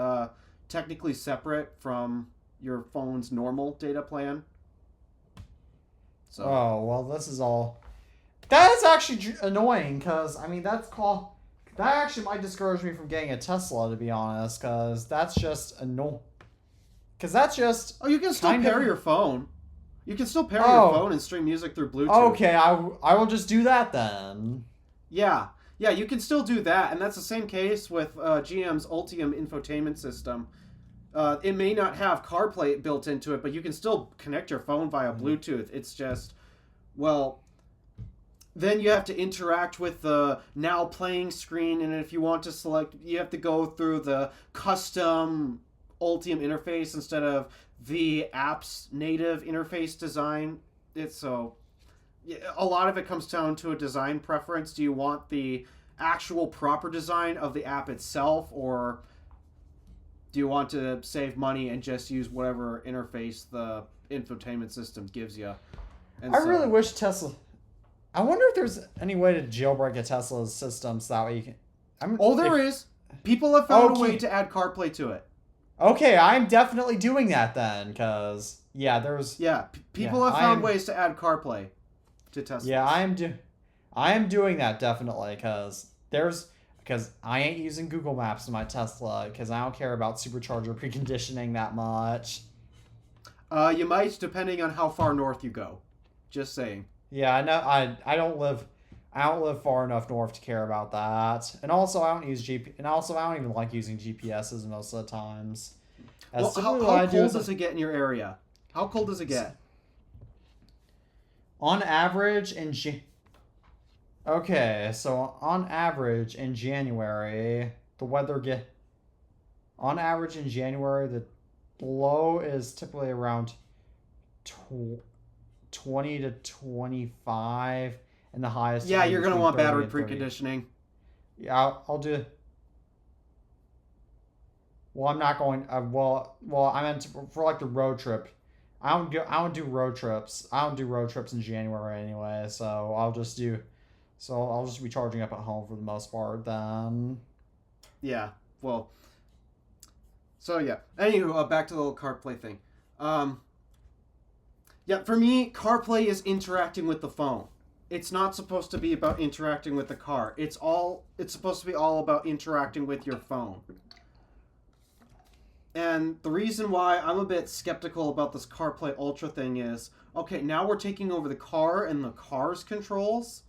technically separate from your phone's normal data plan. So. Oh, well, this is all... That is actually annoying, because, I mean, that actually might discourage me from getting a Tesla, to be honest, because that's just annoying. Because that's just... Oh, you can still pair your phone. You can still pair your phone and stream music through Bluetooth. Okay, I will just do that then. Yeah. Yeah, you can still do that, and that's the same case with GM's Ultium infotainment system. It may not have CarPlay built into it, but you can still connect your phone via Bluetooth. It's just, well, then you have to interact with the now playing screen, and if you want to select, you have to go through the custom Ultium interface instead of the app's native interface design. It's so... a lot of it comes down to a design preference. Do you want the actual proper design of the app itself, or do you want to save money and just use whatever interface the infotainment system gives you? And I really wish Tesla... I wonder if there's any way to jailbreak a Tesla's system so that way you can... there is. People have found a way to add CarPlay to it. Okay, I'm definitely doing that then, because... Yeah, there's... Yeah, people have found ways to add CarPlay to Tesla. Yeah, I am doing that definitely, because I ain't using Google Maps in my Tesla, because I don't care about supercharger preconditioning that much. You might, depending on how far north you go. Just saying. Yeah, I know. I don't live far enough north to care about that. And also, I don't even like using GPSs most of the times. Well, how cold does it get in your area? How cold does it get? On average Okay, so on average in January, the low is typically around 20 to 25, and the highest... Yeah, you're going to want battery preconditioning. Yeah, I'll do... Well, I'm not going... well, I meant for like the road trip. I don't do road trips. I don't do road trips in January anyway, so I'll just be charging up at home for the most part then. Yeah, well... So, yeah. Anywho, back to the little CarPlay thing. Yeah, for me, CarPlay is interacting with the phone. It's not supposed to be about interacting with the car. It's supposed to be all about interacting with your phone. And the reason why I'm a bit skeptical about this CarPlay Ultra thing is, okay, now we're taking over the car and the car's controls.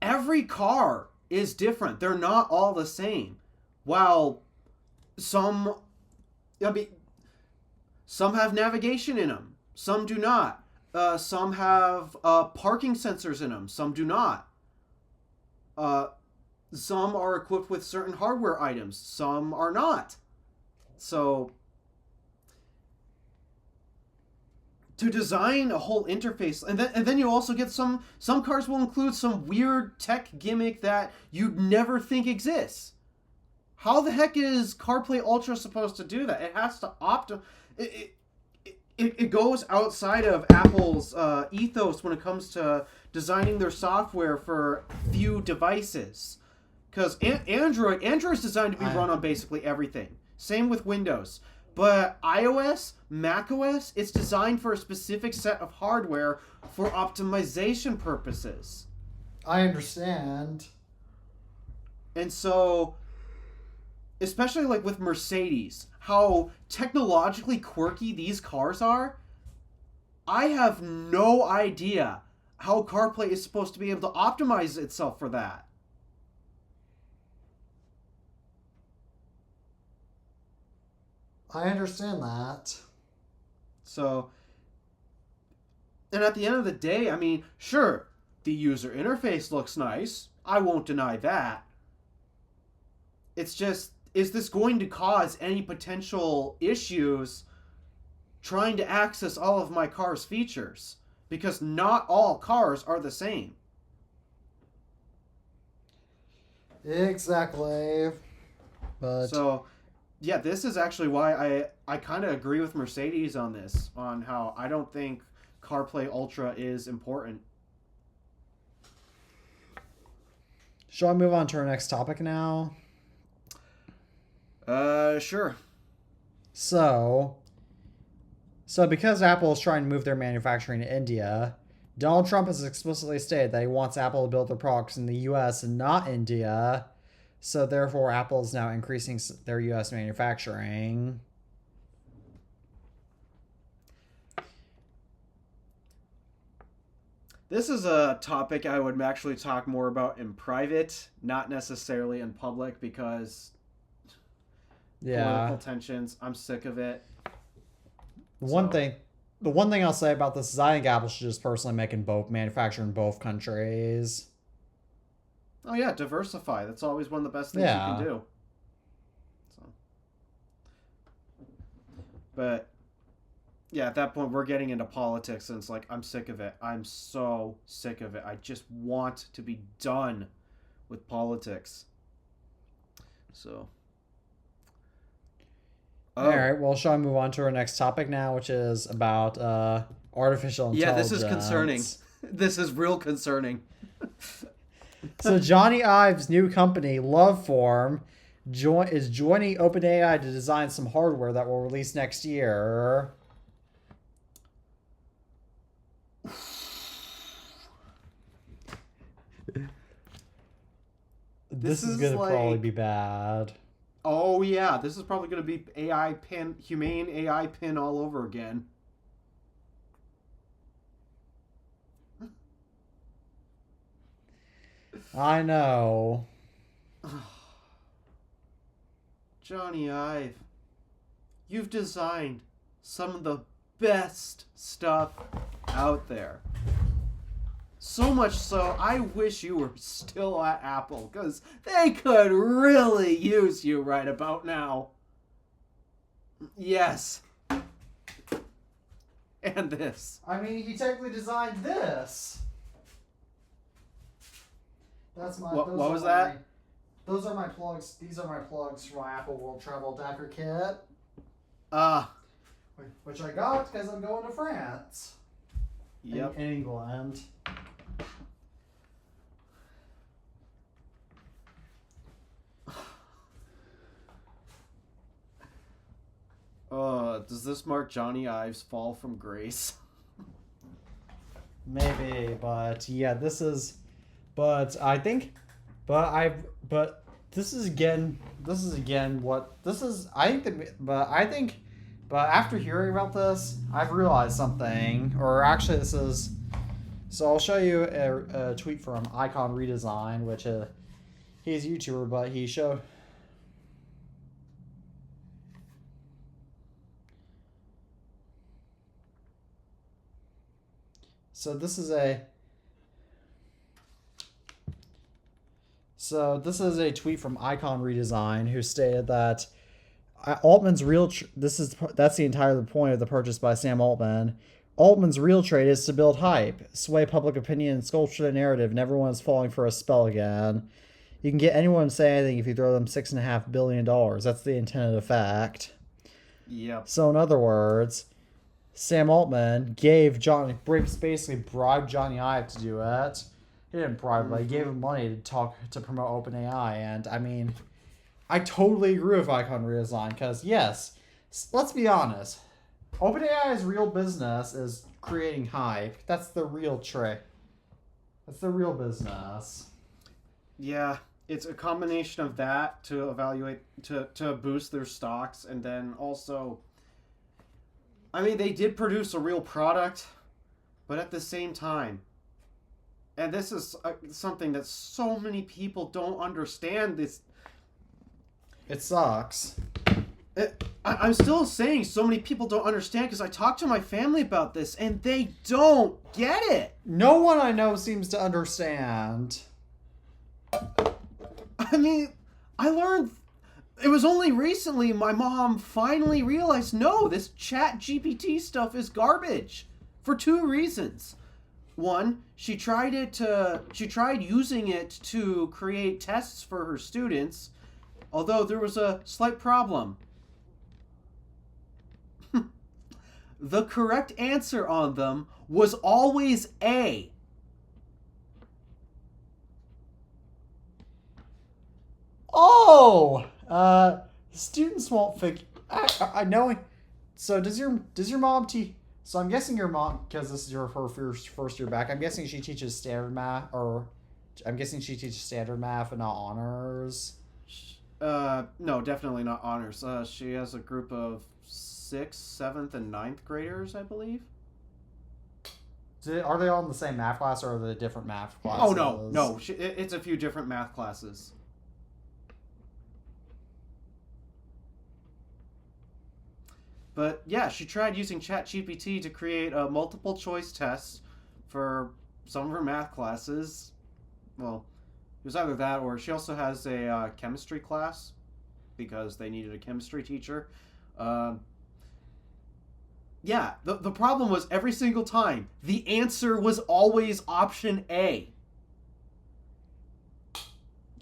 Every car is different. They're not all the same. While some have navigation in them. Some do not. Some have parking sensors in them. Some do not. Some are equipped with certain hardware items. Some are not. So, to design a whole interface, and then you also get some cars will include some weird tech gimmick that you'd never think exists. How the heck is CarPlay Ultra supposed to do that? It has to It goes outside of Apple's ethos when it comes to designing their software for few devices. Because Android is designed to be run on basically everything. Same with Windows. But iOS, macOS, it's designed for a specific set of hardware for optimization purposes. I understand. And so, especially like with Mercedes, how technologically quirky these cars are, I have no idea how CarPlay is supposed to be able to optimize itself for that. I understand that. So, and at the end of the day, I mean, sure, the user interface looks nice. I won't deny that. It's just, is this going to cause any potential issues trying to access all of my car's features? Because not all cars are the same. Exactly. But so, yeah, this is actually why I kind of agree with Mercedes on this, on how I don't think CarPlay Ultra is important. Shall I move on to our next topic now? Sure. So because Apple is trying to move their manufacturing to India, Donald Trump has explicitly stated that he wants Apple to build their products in the U.S. and not India. So therefore, Apple is now increasing their U.S. manufacturing. This is a topic I would actually talk more about in private, not necessarily in public, because Yeah. political tensions. I'm sick of it. The So- one thing I'll say about this is I think Apple should just personally manufacture in both countries. Oh yeah, diversify. That's always one of the best things you Yeah. can do. So, but yeah, at that point we're getting into politics, and it's like I'm sick of it. I'm so sick of it. I just want to be done with politics. So. All right. Well, shall I move on to our next topic now, which is about artificial Yeah, intelligence? this is concerning. This is real concerning. So Johnny Ive's new company, Loveform, is joining OpenAI to design some hardware that will release next year. This is gonna probably be bad. Oh yeah, this is probably going to be humane AI pin all over again. I know. Johnny Ive, you've designed some of the best stuff out there. So much so, I wish you were still at Apple, because they could really use you right about now. Yes. And this. I mean, he technically designed this. That's my. What was that? Those are my plugs. These are my plugs for my Apple World Travel Adapter Kit. Which I got because I'm going to France. Yep. In England. Does this mark Johnny Ive's fall from grace? Maybe, but yeah, this is. But I think, but this is again what this is. But after hearing about this, I've realized something. Or actually, this is. So I'll show you a tweet from Icon Redesign, which he's a YouTuber, but he showed. So this is a tweet from Icon Redesign who stated that Altman's that's the entire point of the purchase by Sam Altman. Altman's real trade is to build hype, sway public opinion, and sculpture the narrative, and everyone is falling for a spell again. You can get anyone to say anything if you throw them $6.5 billion. That's the intended effect. Yep. So in other words, Sam Altman basically bribed Johnny Ive to do it. He didn't bribe him, but he gave him money to promote OpenAI. And I mean, I totally agree with Icon Redesign because yes, let's be honest, OpenAI's real business is creating hype. That's the real trick. That's the real business. Yeah, it's a combination of that to to boost their stocks, and then also, I mean, they did produce a real product, but at the same time, and this is something that so many people don't understand. It sucks. I'm still saying so many people don't understand because I talked to my family about this and they don't get it. No one I know seems to understand. I mean, I learned it was only recently my mom finally realized no, this chat GPT stuff is garbage for two reasons. One, she tried using it to create tests for her students, although there was a slight problem. The correct answer on them was always A. Oh, students won't figure. I know. So does your mom teach? So I'm guessing your mom, because this is her first year back. I'm guessing she teaches standard math, or I'm guessing she teaches standard math and not honors. No, definitely not honors. She has a group of 6th, 7th, and 9th graders, I believe. Are they all in the same math class, or are they different math classes? Oh, no. It's a few different math classes. But yeah, she tried using ChatGPT to create multiple choice tests for some of her math classes. Well, it was either that, or she also has a chemistry class because they needed a chemistry teacher. Yeah, the problem was every single time, the answer was always option A.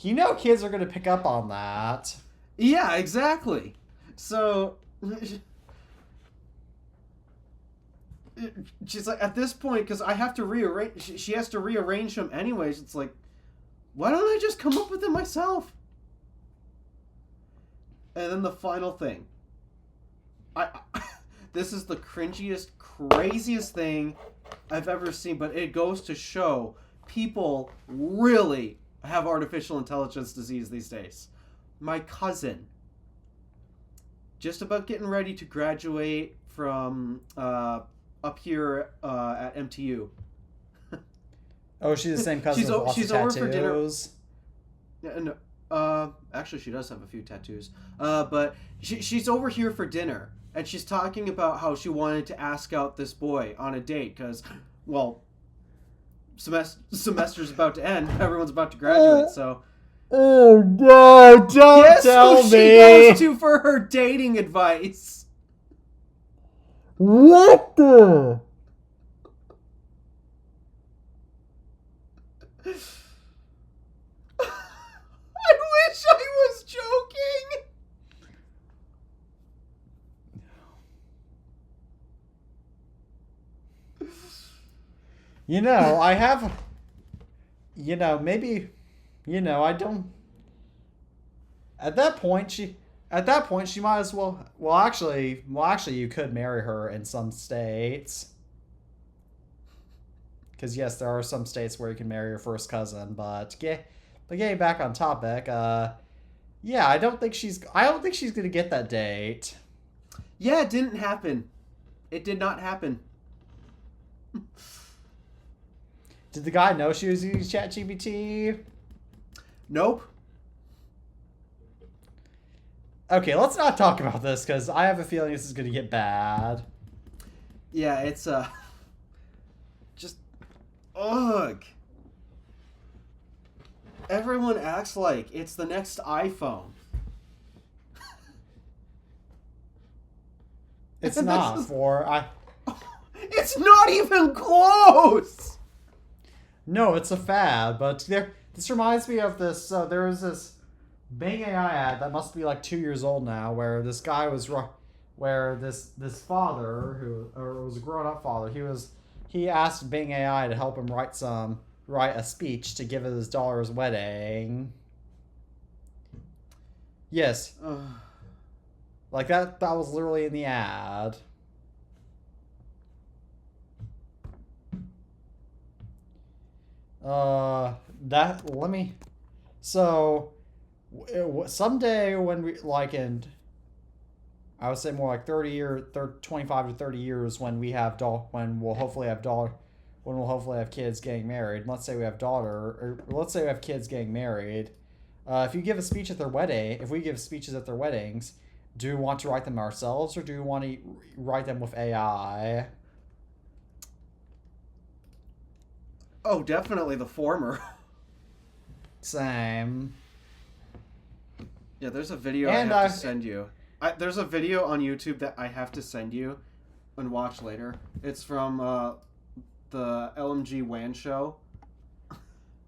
You know kids are going to pick up on that. Yeah, exactly. So, she's like, at this point, because I have to rearrange, she has to rearrange them anyways. It's like, why don't I just come up with it myself? And then the final thing. This is the cringiest, craziest thing I've ever seen, but it goes to show people really have artificial intelligence disease these days. My cousin, just about getting ready to graduate from up here at MTU. Oh, she's the same cousin with lots of over tattoos? For dinner. No, actually, she does have a few tattoos. But she's over here for dinner. And she's talking about how she wanted to ask out this boy on a date because, well, semester's about to end. Everyone's about to graduate, so. Oh, no, don't tell me. She goes to for her dating advice. What the? I wish I was joking. You know, I have, you know, maybe, you know, I don't, at that point, she might as well, actually, you could marry her in some states. Because, yes, there are some states where you can marry your first cousin, but getting back on topic, yeah, I don't think she's going to get that date. Yeah, it didn't happen. It did not happen. Did the guy know she was using ChatGPT? Nope. Okay, let's not talk about this because I have a feeling this is going to get bad. Yeah, it's just ugh. Everyone acts like it's the next iPhone. It's not It's not even close. No, it's a fad, but this reminds me of this. There was this Bing AI ad that must be like 2 years old now, where this guy was, where this father or it was a grown up father, he asked Bing AI to help him write a speech to give at his daughter's wedding. Yes, like that was literally in the ad. Someday when we, like, in, I would say more like 25 to 30 years, when we'll hopefully have kids getting married. Let's say we have kids getting married. If you give a speech at their wedding, if we give speeches at their weddings, do we want to write them ourselves, or do we want to write them with AI? Oh, definitely the former. Same. Yeah, there's a video I have to send you. There's a video on YouTube that I have to send you and watch later. It's from the LMG WAN show.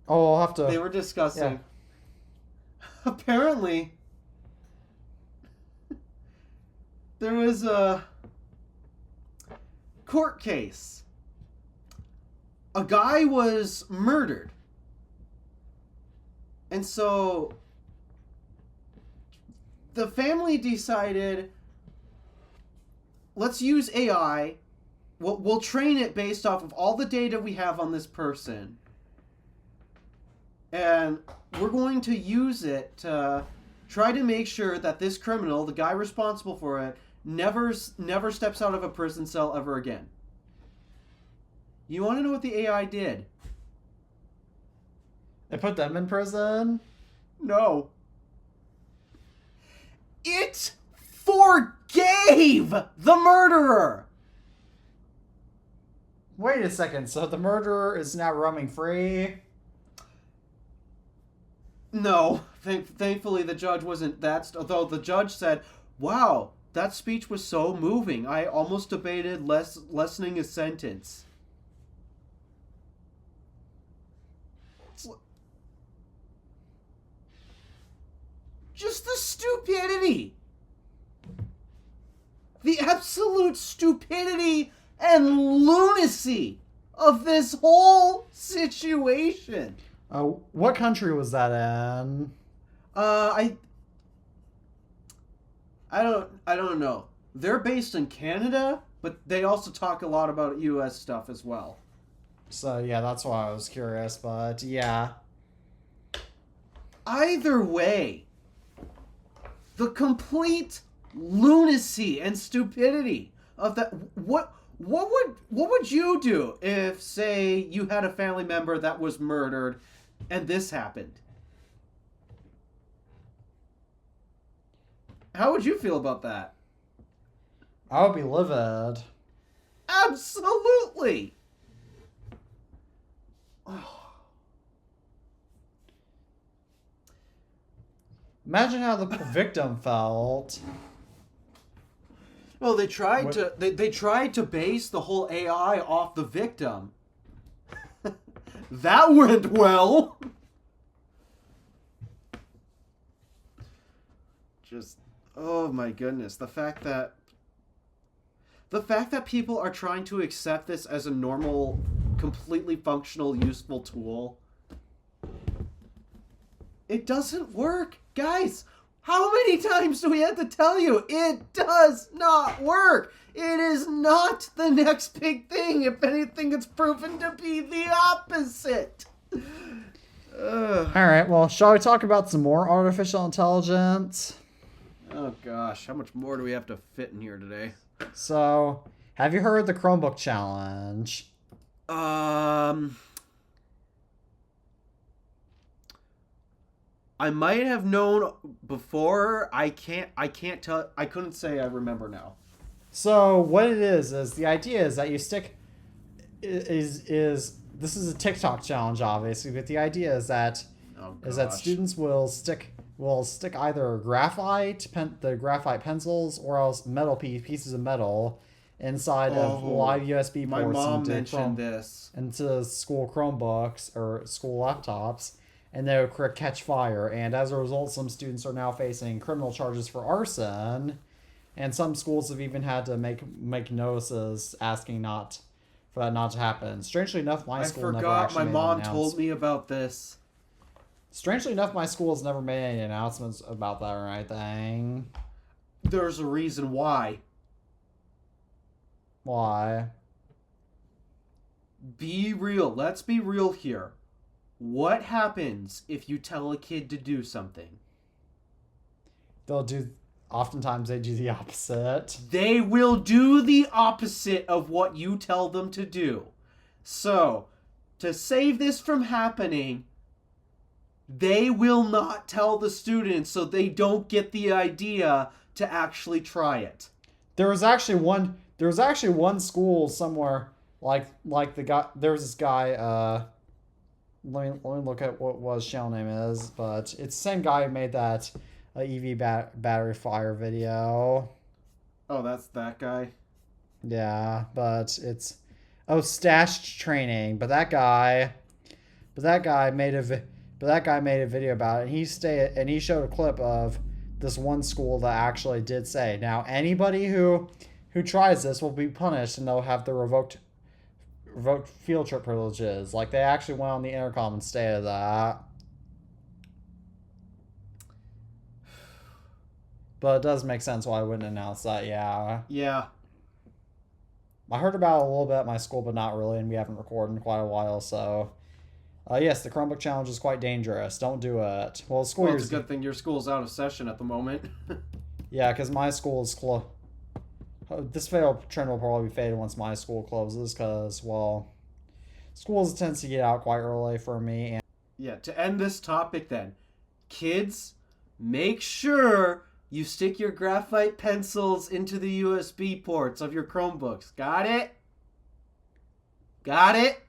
Oh, I'll have to. They were discussing. Yeah. Apparently, there was a court case. A guy was murdered. And so the family decided, let's use AI. We'll train it based off of all the data we have on this person. And we're going to use it to try to make sure that this criminal, the guy responsible for it, never steps out of a prison cell ever again. You want to know what the AI did? They put them in prison? No. It forgave the murderer! Wait a second, so the murderer is now roaming free? No. Thankfully, the judge wasn't that... Although the judge said, wow, that speech was so moving. I almost debated lessening his sentence. Just the stupidity. The absolute stupidity and lunacy of this whole situation. What country was that in? I don't know. They're based in Canada, but they also talk a lot about U.S. stuff as well. So yeah, that's why I was curious, but yeah. Either way, the complete lunacy and stupidity of that. What would you do if, say, you had a family member that was murdered and this happened? How would you feel about that? I would be livid. Absolutely. Imagine how the victim felt. Well, they tried to base the whole AI off the victim. That went well. Just, oh my goodness, the fact that people are trying to accept this as a normal, completely functional, useful tool. It doesn't work. Guys, how many times do we have to tell you? It does not work. It is not the next big thing. If anything, it's proven to be the opposite. Alright, well, shall we talk about some more artificial intelligence? Oh gosh, how much more do we have to fit in here today? So, have you heard the Chromebook challenge? I might have known before. I can't tell. I couldn't say I remember now. So what it is the idea is that you stick is this is a TikTok challenge, obviously, but the idea is that students will stick either the graphite pencils or else metal pieces of metal inside of live USB ports. My mom mentioned this into school Chromebooks or school laptops. And they would catch fire. And as a result, some students are now facing criminal charges for arson. And some schools have even had to make notices asking for that not to happen. Strangely enough, my school never actually my mom told me about this. Strangely enough, my school has never made any announcements about that or anything. There's a reason why. Why? Be real. Let's be real here. What happens if you tell a kid to do something? Oftentimes they do the opposite. They will do the opposite of what you tell them to do. So, to save this from happening, they will not tell the students so they don't get the idea to actually try it. There was actually one school somewhere there was this guy let me look at what his channel name is, but it's the same guy who made that EV battery fire video. Oh, that's that guy? Yeah, but it's stashed training. But that guy made a video about it. And he showed a clip of this one school that actually did say, now anybody who tries this will be punished and they'll have the revoked field trip privileges. Like, they actually went on the intercom and stated that. But it does make sense why I wouldn't announce that, yeah. Yeah. I heard about it a little bit at my school, but not really, and we haven't recorded in quite a while, so... yes, the Chromebook challenge is quite dangerous. Don't do it. Well, it's a good thing your school's out of session at the moment. Yeah, because my school is this fatal trend will probably be faded once my school closes, because, well, School tends to get out quite early for me. And Yeah, to end this topic then, kids, make sure you stick your graphite pencils into the USB ports of your Chromebooks. Got it? Got it?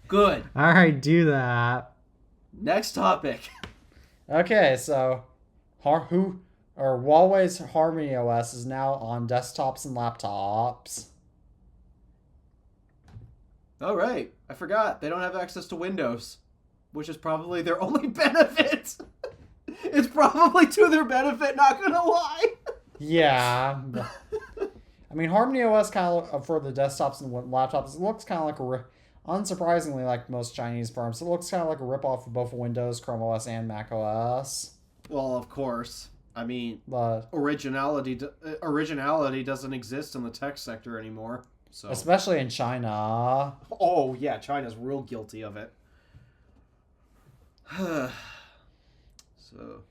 Good. all right, do that. Next topic. Okay, so Huawei's Harmony OS is now on desktops and laptops. All right. I forgot. They don't have access to Windows, which is probably their only benefit. It's probably to their benefit, not gonna lie. Yeah. I mean, Harmony OS kind of for the desktops and laptops, it looks kind of like unsurprisingly like most Chinese firms, it looks kind of like a ripoff of both Windows, Chrome OS, and Mac OS. Well, of course. I mean, But originality doesn't exist in the tech sector anymore. So. especially in China. Oh yeah, China's real guilty of it. So,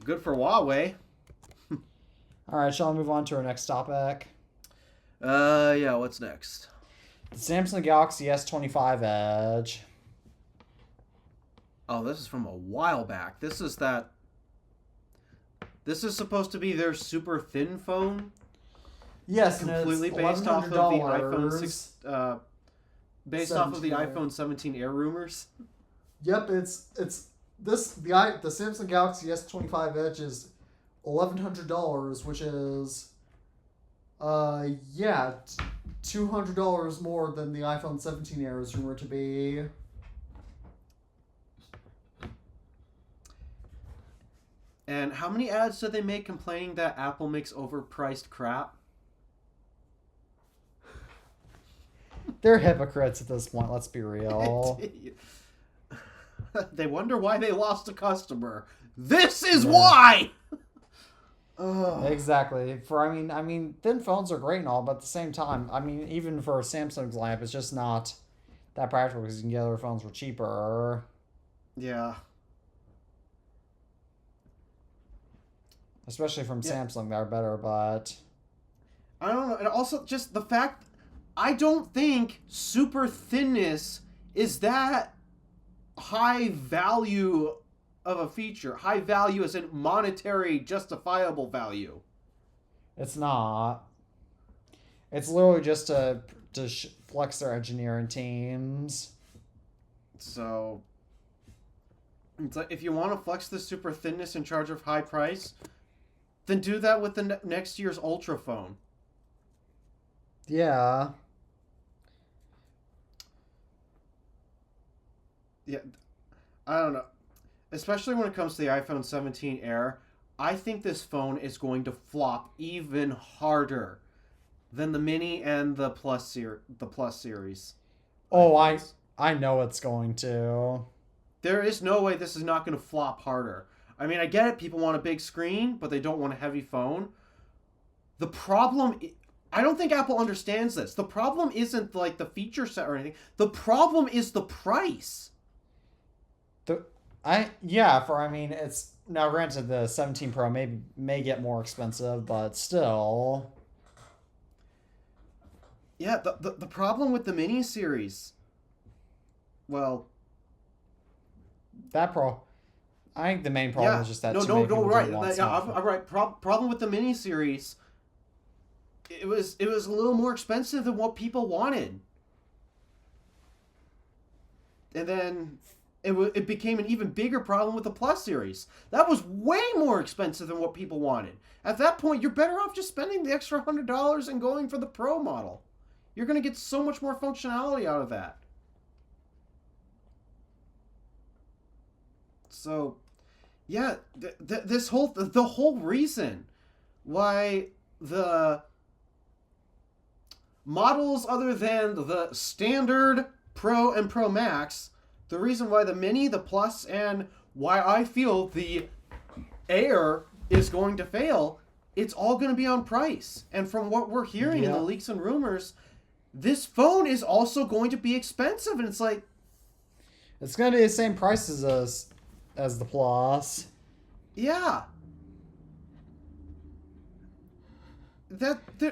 good for Huawei. All right, shall we move on to our next topic? Yeah. What's next? The Samsung Galaxy S25 Edge. Oh, this is from a while back. This is supposed to be their super thin phone. Yes, Completely based off of the iPhone 6. Based off of the iPhone 17 Air rumors. Yep, it's the Samsung Galaxy S25 Edge is $1,100, which is $200 more than the iPhone 17 Air is rumored to be. And how many ads did they make complaining that Apple makes overpriced crap? They're hypocrites at this point, let's be real. They wonder why they lost a customer. This is why! Exactly. I mean, thin phones are great and all, but at the same time, I mean, even for Samsung's lineup, it's just not that practical because you can get other phones for cheaper. Yeah. Especially from Samsung, they're better, but I don't know. And also, just the fact, I don't think super thinness is that high value of a feature. High value as in monetary justifiable value. it's not. It's literally just to flex their engineering teams. So, it's like, if you want to flex the super thinness and charge a high price, then do that with the next year's Ultra phone. Yeah. Yeah, I don't know. Especially when it comes to the iPhone 17 Air, I think this phone is going to flop even harder than the Mini and the Plus series. Oh, I know it's going to. There is no way this is not going to flop harder. I mean, I get it. People want a big screen, but they don't want a heavy phone. The problem, I don't think Apple understands this. The problem isn't like the feature set or anything. The problem is the price. It's now granted the 17 Pro may get more expensive, but still. Yeah, the problem with the Mini series, well, I think the main problem is just that right. I'm right. Problem with the Mini series, it was a little more expensive than what people wanted, and then it became an even bigger problem with the Plus series. That was way more expensive than what people wanted. At that point, you're better off just spending the extra $100 and going for the Pro model. You're going to get so much more functionality out of that. So, yeah, the whole reason why the models other than the standard Pro and Pro Max, the reason why the Mini, the Plus, and why I feel the Air is going to fail, it's all going to be on price. And from what we're hearing in the leaks and rumors, this phone is also going to be expensive. And it's like, it's going to be the same prices as the Plus. Yeah.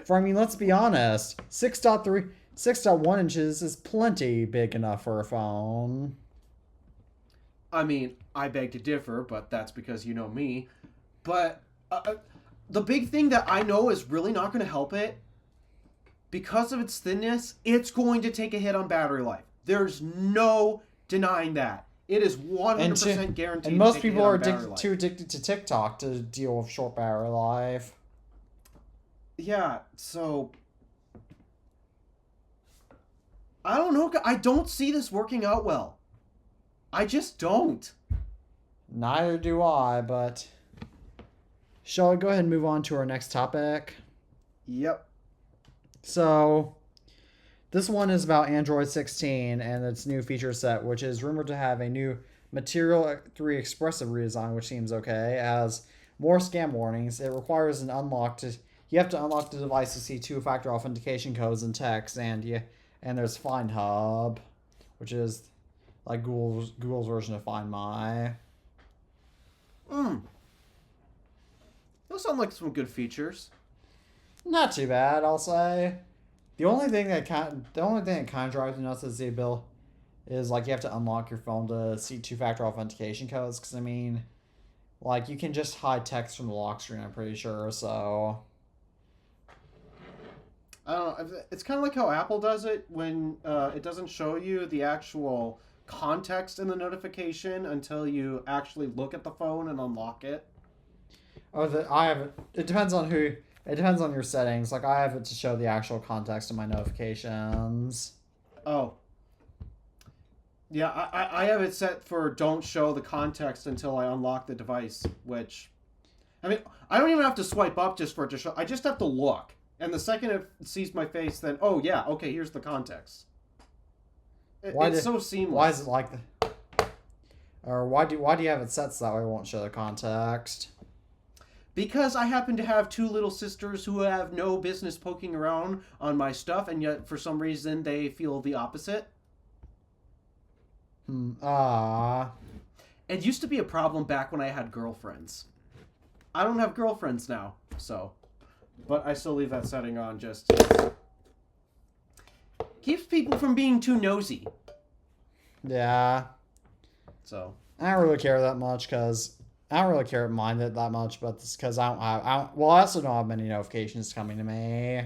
I mean, let's be honest. 6.3 6.1 inches is plenty big enough for a phone. I mean, I beg to differ, but that's because you know me. But the big thing that I know is really not going to help it, because of its thinness, it's going to take a hit on battery life. There's no denying that. It is 100% guaranteed. And most people are too addicted to TikTok to deal with short battery life. Yeah, so I don't know. I don't see this working out well. I just don't. Neither do I, but shall we go ahead and move on to our next topic? Yep. So, this one is about Android 16 and its new feature set, which is rumored to have a new Material 3 Expressive redesign, which seems okay. It has more scam warnings. It requires an unlock to... You have to unlock the device to see two-factor authentication codes and text, and there's Find Hub, which is like Google's version of Find My. Those sound like some good features. Not too bad, I'll say. The only thing that kind of drives me nuts is the ability is like you have to unlock your phone to see two-factor authentication codes. Because I mean, like you can just hide text from the lock screen. I'm pretty sure. So I don't know. It's kind of like how Apple does it when it doesn't show you the actual context in the notification until you actually look at the phone and unlock it. It depends on who. It depends on your settings. Like, I have it to show the actual context of my notifications. Oh. Yeah, I have it set for don't show the context until I unlock the device, which... I mean, I don't even have to swipe up just for it to show. I just have to look. And the second it sees my face, then, oh, yeah, okay, here's the context. It's so seamless. Why is it like that? Or why do you have it set so that way it won't show the context? Because I happen to have two little sisters who have no business poking around on my stuff, and yet for some reason they feel the opposite. It used to be a problem back when I had girlfriends. I don't have girlfriends now, so. But I still leave that setting on just. Keeps people from being too nosy. Yeah. So. I don't really care that much because. I don't really mind it that much, but it's because I also don't have many notifications coming to me.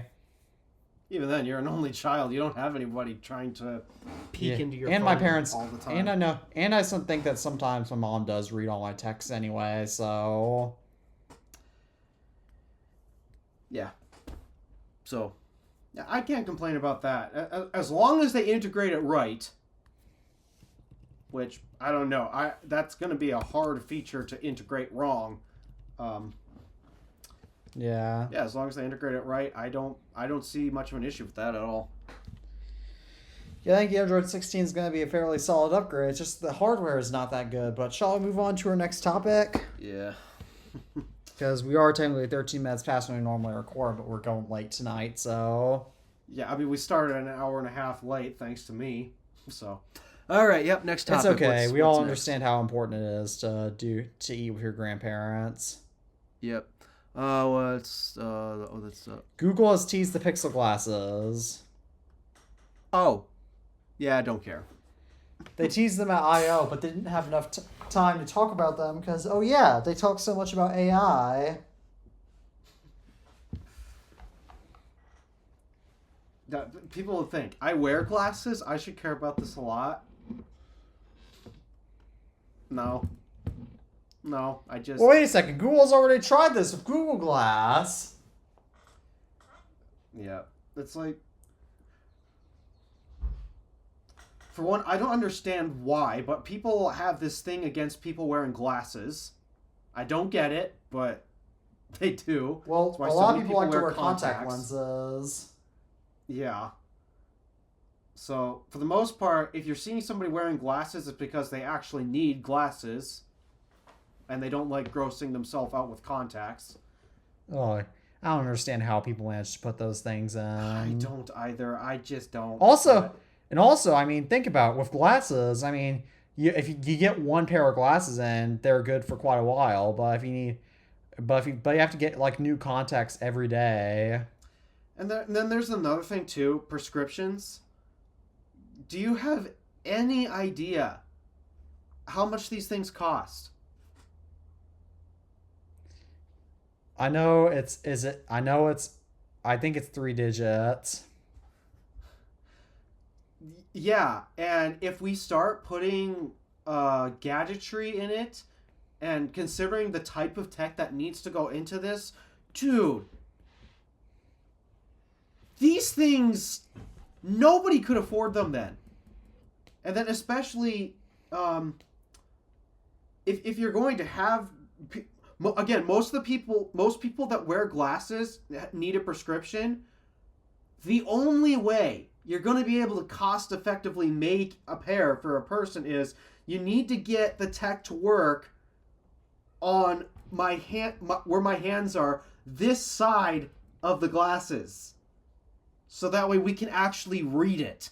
Even then, you're an only child. You don't have anybody trying to peek into your phone my parents all the time. And I know, and I think that sometimes my mom does read all my texts anyway. So yeah. So yeah, I can't complain about that as long as they integrate it right. Which I don't know. That's going to be a hard feature to integrate wrong. Yeah. Yeah, as long as they integrate it right, I don't see much of an issue with that at all. Yeah, I think the Android 16 is going to be a fairly solid upgrade. It's just the hardware is not that good. But shall we move on to our next topic? Yeah. Because we are technically 13 minutes past when we normally record, but we're going late tonight, so... Yeah, I mean, we started an hour and a half late, thanks to me, so... All right. Yep. Next topic. It's okay. We all understand how important it is to eat with your grandparents. Yep. That's Google has teased the Pixel glasses. Oh. Yeah, I don't care. They teased them at I/O, but they didn't have enough time to talk about them because they talk so much about AI. People will think I wear glasses. I should care about this a lot. No, I just... Well, wait a second. Google's already tried this with Google Glass. Yeah. It's like... For one, I don't understand why, but people have this thing against people wearing glasses. I don't get it, but they do. Well, a lot of people like to wear contact lenses. Yeah. So, for the most part, if you're seeing somebody wearing glasses, it's because they actually need glasses. And they don't like grossing themselves out with contacts. Oh, I don't understand how people manage to put those things in. I don't either. I just don't. Also, I mean, think about it. With glasses, I mean, if you get one pair of glasses in, they're good for quite a while. But you have to get like new contacts every day. And then there's another thing too, prescriptions. Do you have any idea how much these things cost? I know it's is it I know it's I think it's 3 digits. Yeah, and if we start putting gadgetry in it, and considering the type of tech that needs to go into this, dude, these things, nobody could afford them then. And then especially, if you're going to have, again, most people that wear glasses need a prescription. The only way you're going to be able to cost effectively make a pair for a person is you need to get the tech to work on my hand, where my hands are, this side of the glasses, so that way we can actually read it.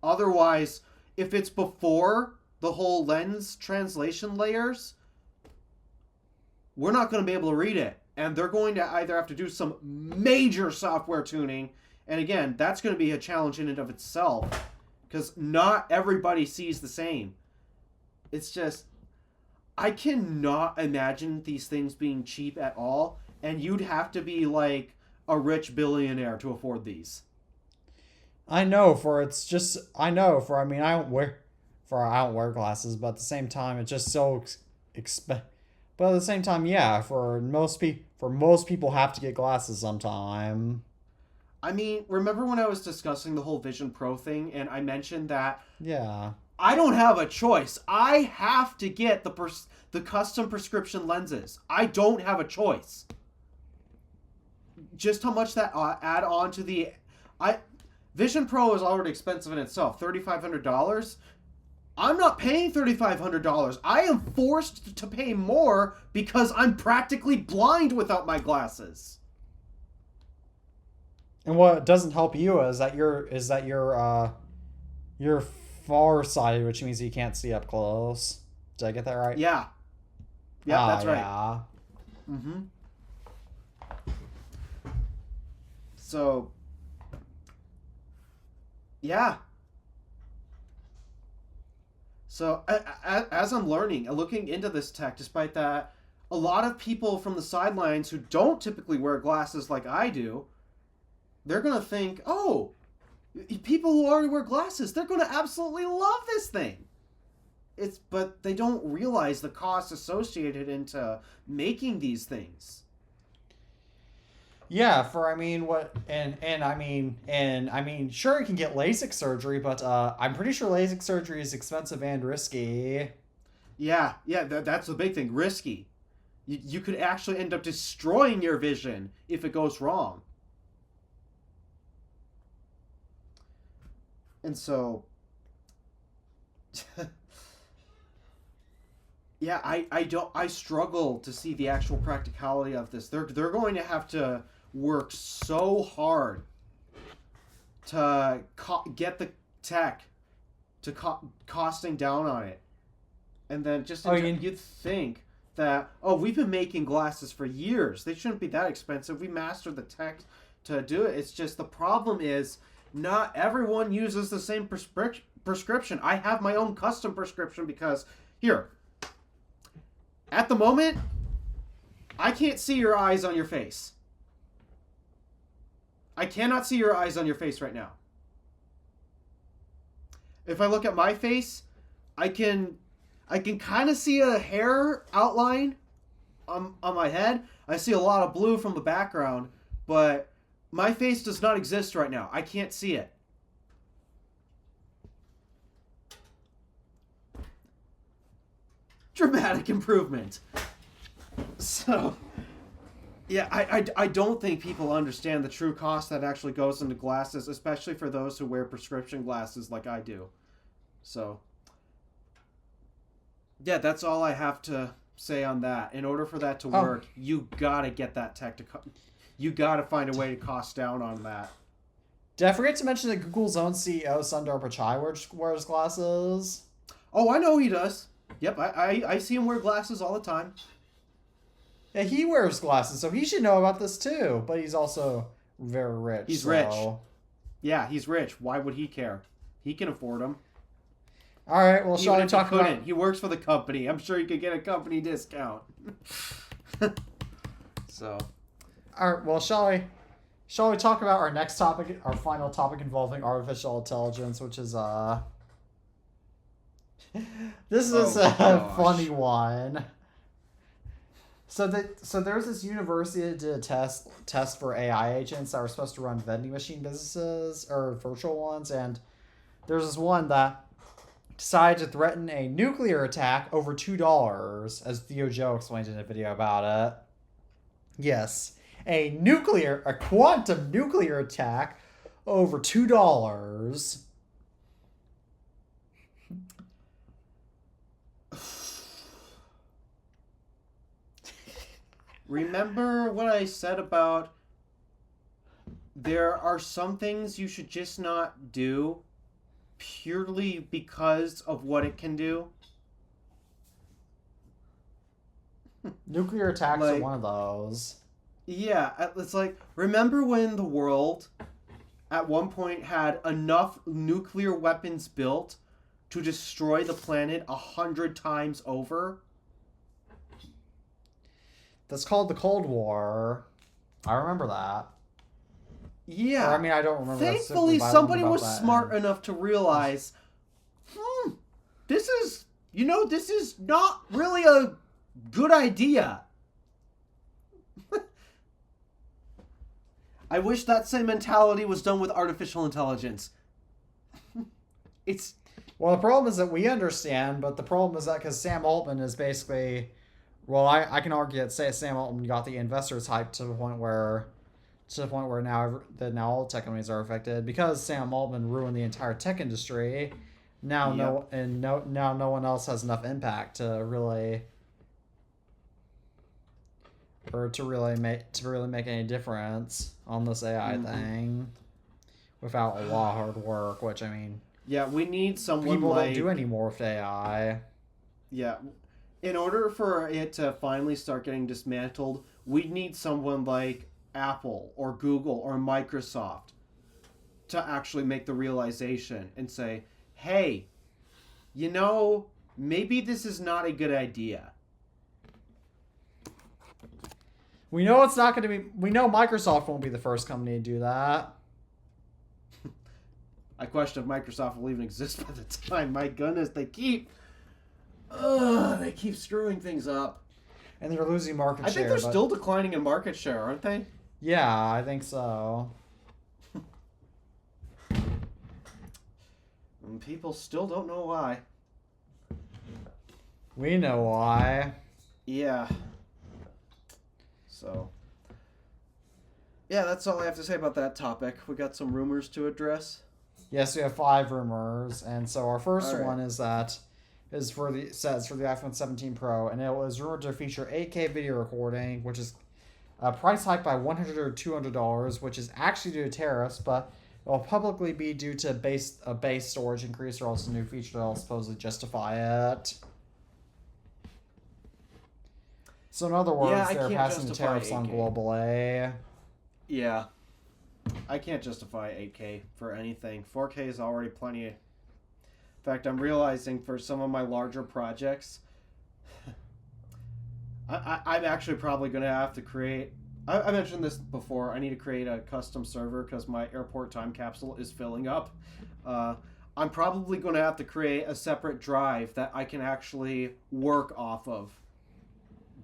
Otherwise, if it's before the whole lens translation layers, we're not going to be able to read it, and they're going to either have to do some major software tuning, and again, that's going to be a challenge in and of itself, because not everybody sees the same. It's just, I cannot imagine these things being cheap at all, and you'd have to be like a rich billionaire to afford these. I know for it's just I know for I mean I don't wear glasses, but at the same time it's just so exp. But at the same time, yeah, for most people have to get glasses sometime. I mean, remember when I was discussing the whole Vision Pro thing, and I mentioned that Yeah. I don't have a choice. I have to get the custom prescription lenses. I don't have a choice. Just how much that add on to the I Vision Pro is already expensive in itself, $3,500. I'm not paying $3,500. I am forced to pay more because I'm practically blind without my glasses. And what doesn't help you you're farsighted, which means you can't see up close. Did I get that right? Yeah. Yeah, that's right. Yeah. Mm-hmm. So, yeah. So, as I'm looking into this tech, despite that, a lot of people from the sidelines who don't typically wear glasses like I do, they're going to think, oh, people who already wear glasses, they're going to absolutely love this thing. But they don't realize the cost associated into making these things. Yeah, for I mean what and I mean sure you can get LASIK surgery, but I'm pretty sure LASIK surgery is expensive and risky. Yeah, that's the big thing. Risky. You could actually end up destroying your vision if it goes wrong. And so, yeah, I struggle to see the actual practicality of this. They're going to have to work so hard to get the tech to costing down on it, and then just you'd think that, oh, we've been making glasses for years, they shouldn't be that expensive, we mastered the tech to do it. It's just the problem is not everyone uses the same prescription. I have my own custom prescription because here, at the moment, I can't see your eyes on your face. I cannot see your eyes on your face right now. If I look at my face, I can kind of see a hair outline on my head. I see a lot of blue from the background, but my face does not exist right now. I can't see it. Dramatic improvement. So, yeah, I don't think people understand the true cost that actually goes into glasses, especially for those who wear prescription glasses like I do. So, yeah, that's all I have to say on that. In order for that to work, you gotta get that tech to you gotta find a way to cost down on that. Did I forget to mention that Google's own CEO, Sundar Pichai, wears glasses? Oh, I know he does. Yep, I see him wear glasses all the time. Yeah, he wears glasses, so he should know about this too. But he's also very rich. He's so. rich. Yeah, he's rich. Why would he care? He can afford them. All right. Well, shall we talk about? He works for the company. I'm sure he could get a company discount. So. All right. Well, shall we talk about our next topic, our final topic involving artificial intelligence, which is this is a funny one. So there's this university that did a test for AI agents that were supposed to run vending machine businesses or virtual ones, and there's this one that decided to threaten a nuclear attack over $2, as Theo Joe explained in a video about it. Yes, a quantum nuclear attack over $2. Remember what I said about there are some things you should just not do purely because of what it can do? Nuclear attacks are one of those. Yeah, it's like, remember when the world at one point had enough nuclear weapons built to destroy the planet 100 times over? That's called the Cold War. I remember that. Yeah. Or, I mean, I don't remember. Thankfully, somebody was smart enough to realize, this is not really a good idea. I wish that same mentality was done with artificial intelligence. Well, the problem is that we understand, but the problem is that because Sam Altman is basically... Well, I can argue that Sam Altman got the investors hyped to the point where now all tech companies are affected because Sam Altman ruined the entire tech industry. Now no one else has enough impact to really make any difference on this AI thing without a lot of hard work. Which, I mean, yeah, we need someone people don't do anymore with AI. Yeah. In order for it to finally start getting dismantled, we need someone like Apple or Google or Microsoft to actually make the realization and say, hey, maybe this is not a good idea. We know it's not going to be... We know Microsoft won't be the first company to do that. I question if Microsoft will even exist by the time. My goodness, they keep screwing things up. And they're losing market share. I think they're still declining in market share, aren't they? Yeah, I think so. And people still don't know why. We know why. Yeah. So. Yeah, that's all I have to say about that topic. We got some rumors to address. Yes, we have 5 rumors, and so our first one is for the iPhone 17 Pro, and it was rumored to feature 8K video recording, which is a price hike by $100 or $200, which is actually due to tariffs, but it will publicly be due to a base storage increase or else a new feature that will supposedly justify it. So in other words, they're passing the tariffs 8K. on globally. Yeah. I can't justify 8K for anything. 4K is already plenty. In fact, I'm realizing for some of my larger projects, I'm actually probably going to have to create... I mentioned this before. I need to create a custom server because my airport time capsule is filling up. I'm probably going to have to create a separate drive that I can actually work off of,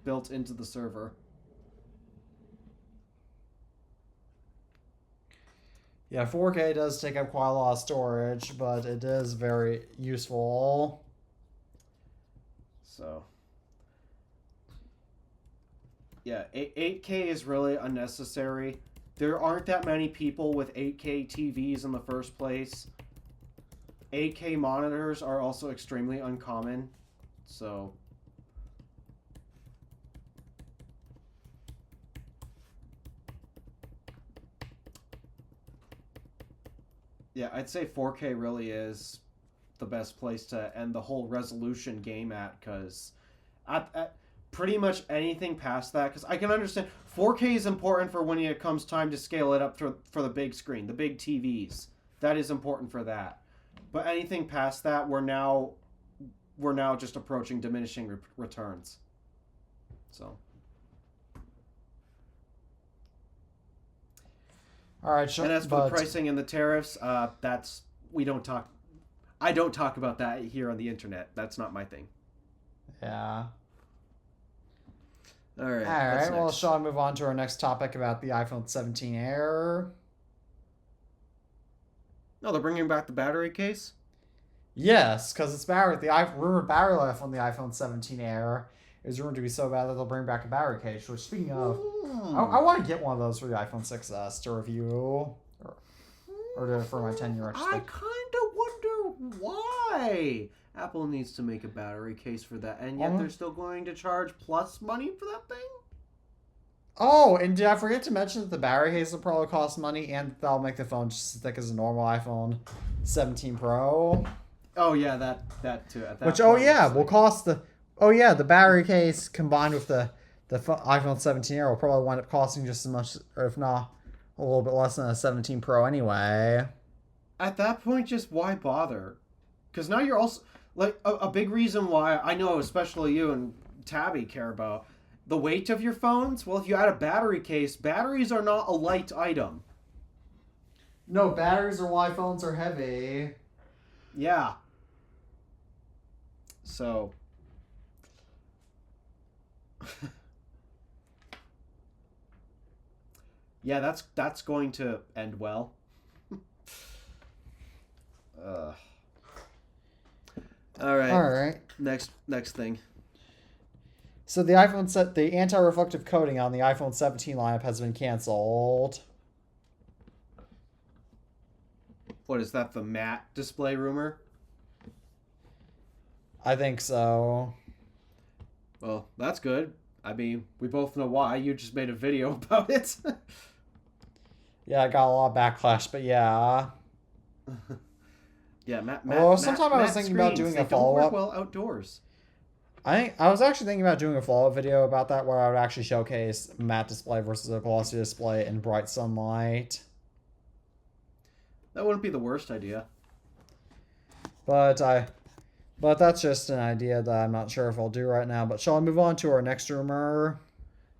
built into the server. Yeah, 4K does take up quite a lot of storage, but it is very useful. So, yeah, 8K is really unnecessary. There aren't that many people with 8K TVs in the first place. 8K monitors are also extremely uncommon, so... Yeah, I'd say 4K really is the best place to end the whole resolution game at, because pretty much anything past that, because I can understand 4K is important for when it comes time to scale it up for the big screen, the big TVs. That is important for that. But anything past that, we're now just approaching diminishing returns. So. All right, sure. And as for the pricing and the tariffs, I don't talk about that here on the internet. That's not my thing. Yeah. All right. All right. Well, shall I move on to our next topic about the iPhone 17 Air? No, they're bringing back the battery case? Yes, because it's rumored battery life on the iPhone 17 Air is rumored to be so bad that they'll bring back a battery case. Which, speaking of, I want to get one of those for the iPhone 6s to review, or for my 10-year. I kind of wonder why Apple needs to make a battery case for that, and yet they're still going to charge plus money for that thing? Oh, and did I forget to mention that the battery case will probably cost money, and that'll make the phone just as thick as a normal iPhone 17 Pro? Oh yeah, that too. At that Which point, will cost the battery case combined with the iPhone 17 Air will probably wind up costing just as much, or if not a little bit less than a 17 Pro anyway. At that point, just why bother? Because now you're also like a big reason why I know, especially you and Tabby care about the weight of your phones. Well, if you add a battery case, batteries are not a light item. No, batteries are why phones are heavy. Yeah. So. Yeah, that's going to end well. All right. Next thing. So the the anti-reflective coating on the iPhone 17 lineup has been canceled. What is that? The matte display rumor? I think so. Well, that's good. I mean, we both know why. You just made a video about it. Yeah, I got a lot of backlash, but yeah. Yeah, sometime I was thinking about doing a follow-up. Well, outdoors. I was actually thinking about doing a follow-up video about that where I would actually showcase matte display versus a glossy display in bright sunlight. That wouldn't be the worst idea. But that's just an idea that I'm not sure if I'll do right now. But shall I move on to our next rumor?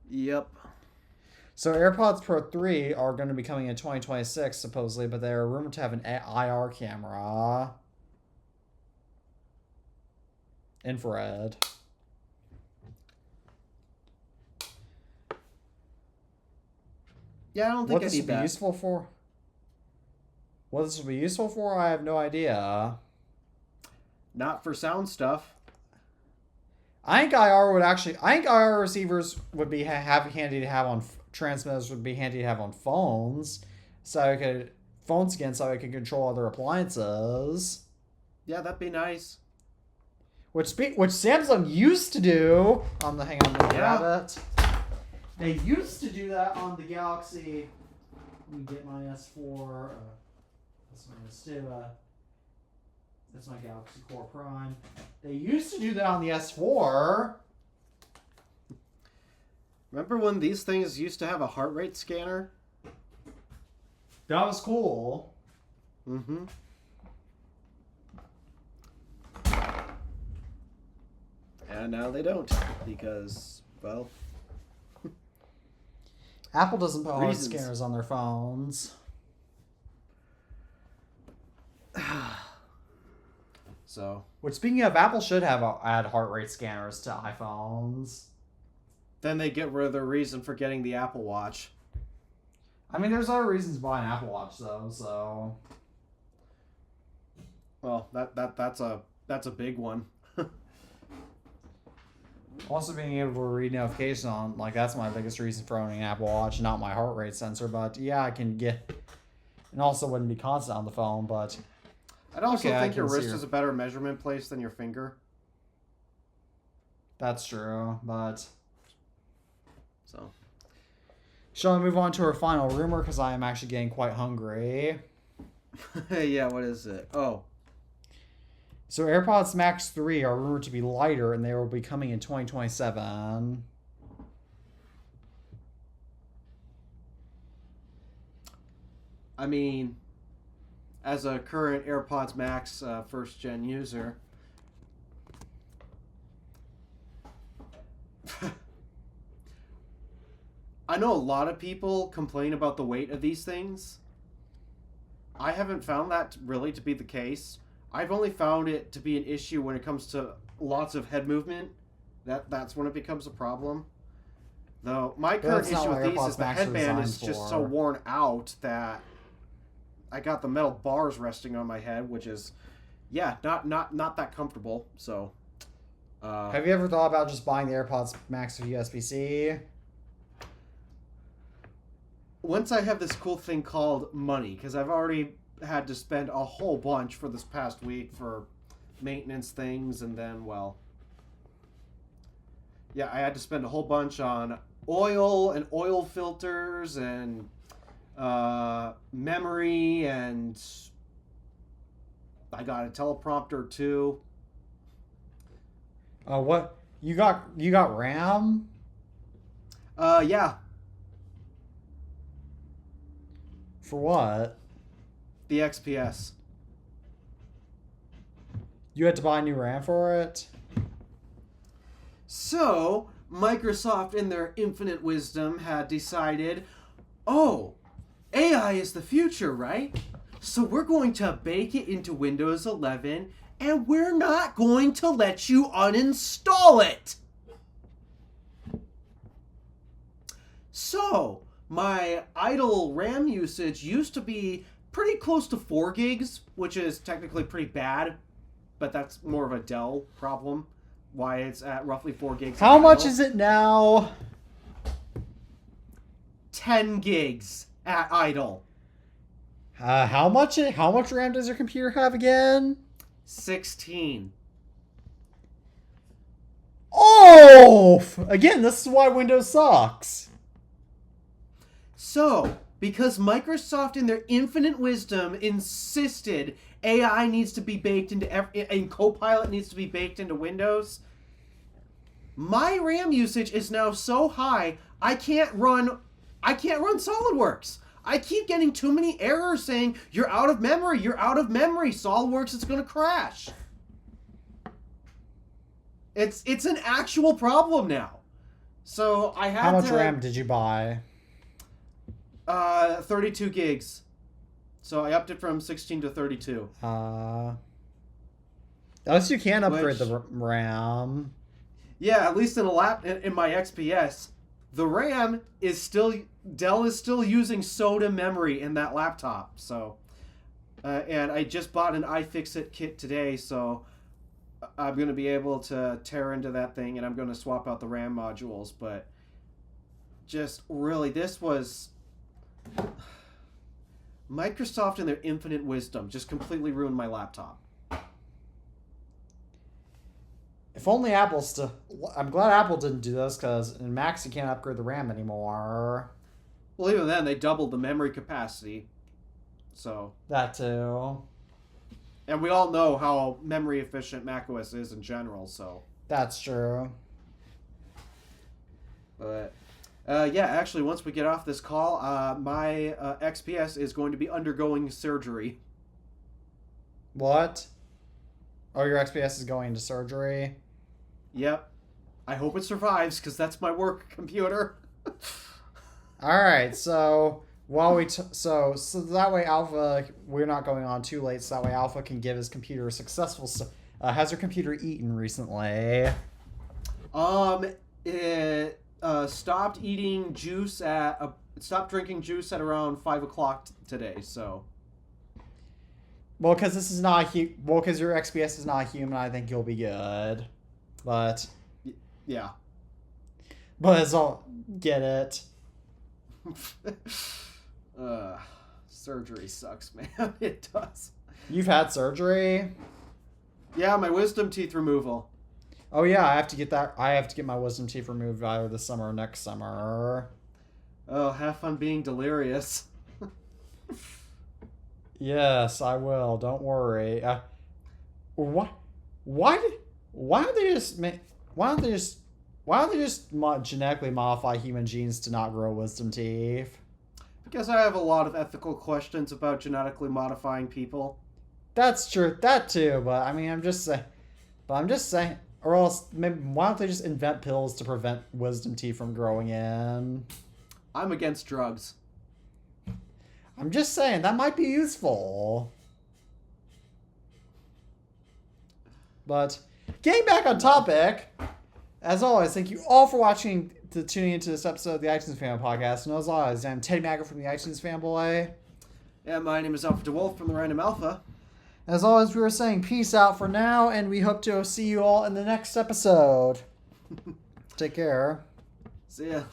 Yep. So AirPods Pro 3 are going to be coming in 2026, supposedly, but they're rumored to have an IR camera. Infrared. Yeah, I don't think I need that. Useful for? What this will be useful for, I have no idea. Not for sound stuff. I think IR receivers would be handy to have on transmitters would be handy to have on phones, so I could control other appliances. Yeah, that'd be nice. Which Samsung used to do on the let me grab it. They used to do that on the Galaxy. Let me get my S4. That's my S2. That's my Galaxy Core Prime. They used to do that on the S4. Remember when these things used to have a heart rate scanner? That was cool. Mm-hmm. And now they don't, because, well... Apple doesn't put heart scanners on their phones. So... Which, speaking of, Apple should add heart rate scanners to iPhones. Then they get rid of the reason for getting the Apple Watch. I mean, there's other reasons to buy an Apple Watch, though, so... Well, that's a big one. Also, being able to read notifications on, that's my biggest reason for owning an Apple Watch, not my heart rate sensor, but yeah, I can get... And also wouldn't be constant on the phone, but... I'd also think your wrist is a better measurement place than your finger. That's true, but... So... Shall we move on to our final rumor, because I am actually getting quite hungry. Yeah, what is it? Oh. So AirPods Max 3 are rumored to be lighter, and they will be coming in 2027. I mean, as a current AirPods Max first gen user, I know a lot of people complain about the weight of these things. I haven't found that really to be the case. I've only found it to be an issue when it comes to lots of head movement. That's when it becomes a problem. Though my current that's not issue what with these AirPods is the Max are headband is designed just for. so worn out that I got the metal bars resting on my head, which is, yeah, not that comfortable. So, Have you ever thought about just buying the AirPods Max with USB-C? once I have this cool thing called money, because I've already had to spend a whole bunch for this past week for maintenance things, and then, well, yeah, I had to spend a whole bunch on oil and oil filters and memory, and I got a teleprompter too. What you got RAM? Yeah, For what? the XPS. You had to buy new RAM for it? So, Microsoft, in their infinite wisdom, had decided, oh, AI is the future, right? So we're going to bake it into Windows 11, and we're not going to let you uninstall it. So, my idle RAM usage used to be pretty close to 4 gigs, which is technically pretty bad, but that's more of a Dell problem, why it's at roughly 4 gigs. How much is it now? 10 gigs at idle. How much RAM does your computer have again? 16. Oh! Again, this is why Windows sucks. So, because Microsoft in their infinite wisdom insisted AI needs to be baked into and Copilot needs to be baked into Windows, my RAM usage is now so high I can't run SolidWorks. I keep getting too many errors saying you're out of memory, SolidWorks is going to crash. It's an actual problem now. So I had How much RAM did you buy? 32 gigs. So I upped it from 16 to 32. At least you can upgrade the RAM. Yeah, at least in my XPS, the RAM is still Dell is still using SOTA memory in that laptop. So, and I just bought an iFixit kit today, so I'm going to be able to tear into that thing, and I'm going to swap out the RAM modules. But just really, this was Microsoft in their infinite wisdom just completely ruined my laptop. If only Apple still... I'm glad Apple didn't do this, because in Macs you can't upgrade the RAM anymore. Well, even then, they doubled the memory capacity. So... That too. And we all know how memory efficient macOS is in general, so... That's true. But... yeah, actually, once we get off this call, my XPS is going to be undergoing surgery. What? Oh, your XPS is going into surgery? Yep. I hope it survives, because that's my work computer. Alright, so... While we... so that way Alpha... We're not going on too late, so that way Alpha can give his computer a successful... has your computer eaten recently? It... stopped eating juice stopped drinking juice at around 5 o'clock today, so... Well, because this is not because your XPS is not human, I think you'll be good. But... Yeah. But it's all... Get it. Surgery sucks, man. It does. You've had surgery? Yeah, my wisdom teeth removal. Oh yeah, I have to get that. I have to get my wisdom teeth removed either this summer or next summer. Oh, have fun being delirious. Yes, I will. Don't worry. What? Why don't they just make? Why don't they just? Why don't they just genetically modify human genes to not grow wisdom teeth? Because I have a lot of ethical questions about genetically modifying people. That's true. That too. But I mean, I'm just saying. But I'm just saying. Or else, maybe why don't they just invent pills to prevent wisdom teeth from growing in? I'm against drugs. I'm just saying that might be useful. But getting back on topic, as always, thank you all for tuning into this episode of the iTunes Fanboy Podcast. And as always, I'm Teddy Magger from the iTunes Fanboy. Yeah, my name is Alpha DeWolf from the Random Alpha. As always, we were saying peace out for now, and we hope to see you all in the next episode. Take care. See ya.